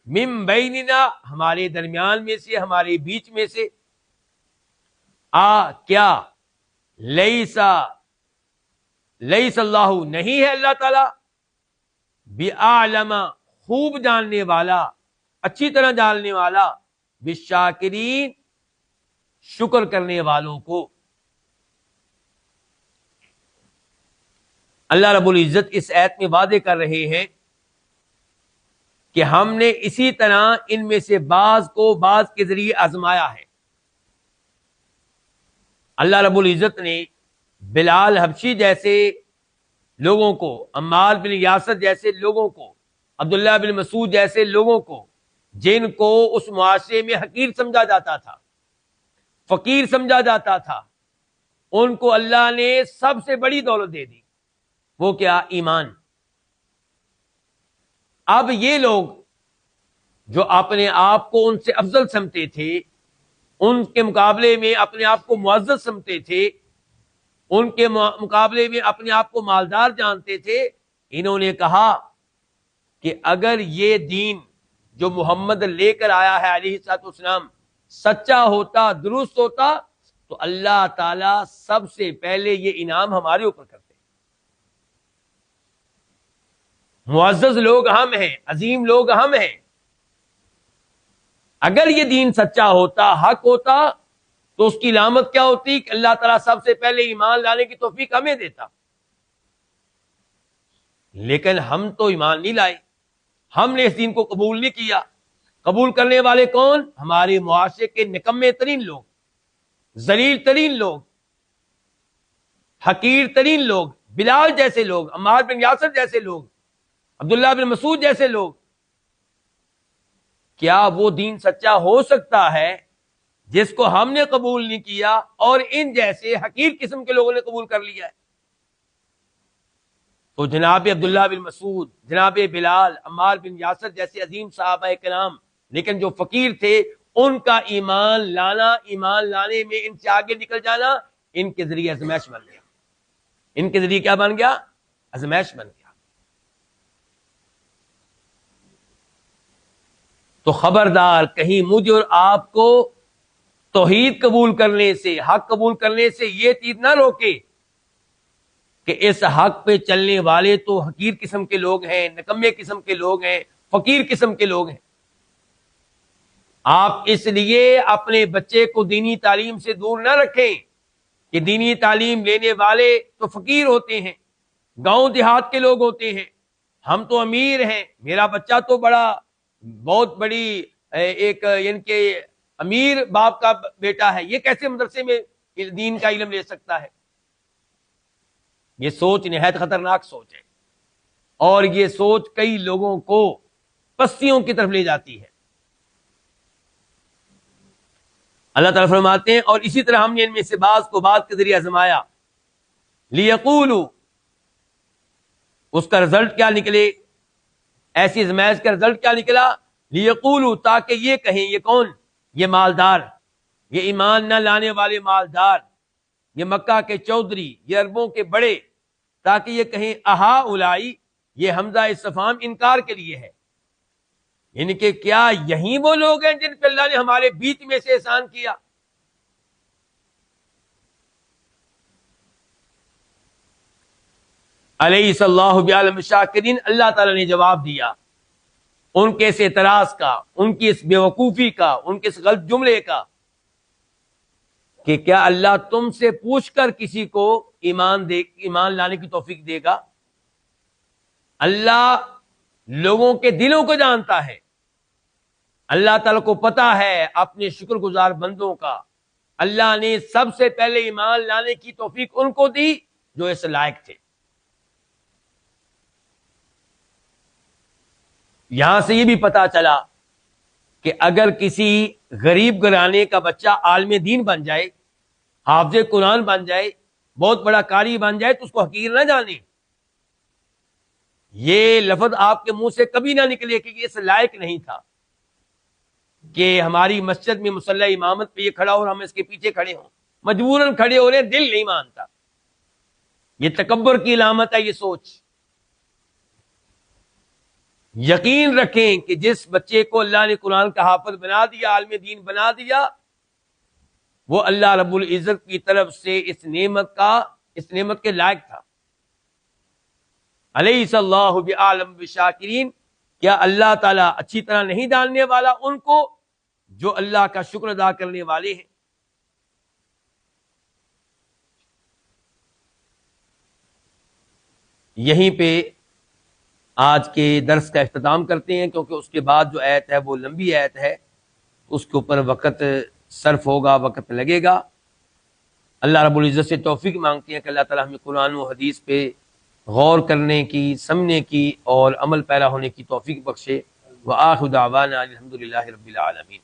من بیننا، ہمارے درمیان میں سے، ہمارے بیچ میں سے، کیا، لیس اللہ، نہیں ہے اللہ تعالی، بعلم، خوب جاننے والا، اچھی طرح جاننے والا، بالشاکرین، شکر کرنے والوں کو. اللہ رب العزت اس آیت میں وعدے کر رہے ہیں کہ ہم نے اسی طرح ان میں سے بعض کو بعض کے ذریعے آزمایا ہے. اللہ رب العزت نے بلال حبشی جیسے لوگوں کو، عمار بن یاسر جیسے لوگوں کو، عبداللہ بن مسعود جیسے لوگوں کو، جن کو اس معاشرے میں حقیر سمجھا جاتا تھا، فقیر سمجھا جاتا تھا، ان کو اللہ نے سب سے بڑی دولت دے دی. وہ کیا؟ ایمان. اب یہ لوگ جو اپنے آپ کو ان سے افضل سمجھتے تھے، ان کے مقابلے میں اپنے آپ کو معزز سمجھتے تھے، ان کے مقابلے میں اپنے آپ کو مالدار جانتے تھے، انہوں نے کہا کہ اگر یہ دین جو محمد لے کر آیا ہے علیہ الصلوۃ والسلام سچا ہوتا، درست ہوتا، تو اللہ تعالی سب سے پہلے یہ انعام ہمارے اوپر کرتے. معزز لوگ ہم ہیں، عظیم لوگ ہم ہیں. اگر یہ دین سچا ہوتا، حق ہوتا، تو اس کی علامت کیا ہوتی کہ اللہ تعالیٰ سب سے پہلے ایمان لانے کی توفیق ہمیں دیتا. لیکن ہم تو ایمان نہیں لائے، ہم نے اس دین کو قبول نہیں کیا. قبول کرنے والے کون؟ ہمارے معاشرے کے نکمے ترین لوگ، ذلیل ترین لوگ، حقیر ترین لوگ، بلال جیسے لوگ، عمار بن یاسر جیسے لوگ، عبداللہ بن مسعود جیسے لوگ. کیا وہ دین سچا ہو سکتا ہے جس کو ہم نے قبول نہیں کیا اور ان جیسے حقیر قسم کے لوگوں نے قبول کر لیا ہے؟ تو جناب عبداللہ بن مسعود، جناب بلال، عمار بن یاسر جیسے عظیم صحابہ کرام، لیکن جو فقیر تھے، ان کا ایمان لانا، ایمان لانے میں ان سے آگے نکل جانا، ان کے ذریعے ازمائش بن گیا. ان کے ذریعے کیا بن گیا؟ ازمائش بن گیا. تو خبردار کہیں مجھے اور آپ کو توحید قبول کرنے سے، حق قبول کرنے سے یہ چیز نہ روکے کہ اس حق پہ چلنے والے تو حقیر قسم کے لوگ ہیں، نکمے قسم کے لوگ ہیں، فقیر قسم کے لوگ ہیں۔ آپ اس لیے اپنے بچے کو دینی تعلیم سے دور نہ رکھیں کہ دینی تعلیم لینے والے تو فقیر ہوتے ہیں، گاؤں دیہات کے لوگ ہوتے ہیں، ہم تو امیر ہیں، میرا بچہ تو بہت بڑی ایک یعنی کہ امیر باپ کا بیٹا ہے، یہ کیسے مدرسے میں دین کا علم لے سکتا ہے؟ یہ سوچ نہایت خطرناک سوچ ہے، اور یہ سوچ کئی لوگوں کو پستیوں کی طرف لے جاتی ہے۔ اللہ تعالیٰ فرماتے ہیں اور اسی طرح ہم نے ان میں سے بعض کو بعض کے ذریعے آزمایا، لیقولوا، اس کا رزلٹ کیا نکلے، ایسی آزمائش کا رزلٹ کیا نکلا، لیقولوا، تاکہ یہ کہیں، یہ کون؟ یہ مالدار، یہ ایمان نہ لانے والے مالدار، یہ مکہ کے چودھری، یہ عربوں کے بڑے، تاکہ یہ کہیں اہا اولائی، یہ حمزہ استفہام انکار کے لیے ہے، یعنی کہ کیا یہی وہ لوگ ہیں جن پہ اللہ نے ہمارے بیچ میں سے احسان کیا؟ الیس اللہ بعالم الشاکرین، اللہ تعالیٰ نے جواب دیا ان کے اس اعتراض کا، ان کی اس بیوقوفی کا، ان کے اس غلط جملے کا، کہ کیا اللہ تم سے پوچھ کر کسی کو ایمان لانے کی توفیق دے گا؟ اللہ لوگوں کے دلوں کو جانتا ہے، اللہ تعالیٰ کو پتا ہے اپنے شکر گزار بندوں کا۔ اللہ نے سب سے پہلے ایمان لانے کی توفیق ان کو دی جو اس لائق تھے۔ یہاں سے یہ بھی پتا چلا کہ اگر کسی غریب گھرانے کا بچہ عالم دین بن جائے، حافظ قرآن بن جائے، بہت بڑا قاری بن جائے، تو اس کو حقیر نہ جانے۔ یہ لفظ آپ کے منہ سے کبھی نہ نکلے کہ یہ اس لائق نہیں تھا کہ ہماری مسجد میں مصلی امامت پہ یہ کھڑا اور ہم اس کے پیچھے کھڑے ہوں، مجبوراً کھڑے ہو رہے، دل نہیں مانتا۔ یہ تکبر کی علامت ہے، یہ سوچ۔ یقین رکھیں کہ جس بچے کو اللہ نے قرآن کا حافظ بنا دیا، عالم دین بنا دیا، وہ اللہ رب العزت کی طرف سے اس نعمت کے لائق تھا۔ الیس اللہ بعالم بالشاکرین، کیا اللہ تعالیٰ اچھی طرح نہیں ڈالنے والا ان کو جو اللہ کا شکر ادا کرنے والے ہیں؟ یہیں پہ آج کے درس کا اختتام کرتے ہیں، کیونکہ اس کے بعد جو آیت ہے وہ لمبی آیت ہے، اس کے اوپر وقت صرف ہوگا، وقت لگے گا۔ اللہ رب العزت سے توفیق مانگتے ہیں کہ اللہ تعالیٰ ہمیں قرآن و حدیث پہ غور کرنے کی، سمجھنے کی اور عمل پیرا ہونے کی توفیق بخشے۔ وآخر دعوانا الحمدللہ رب العالمین۔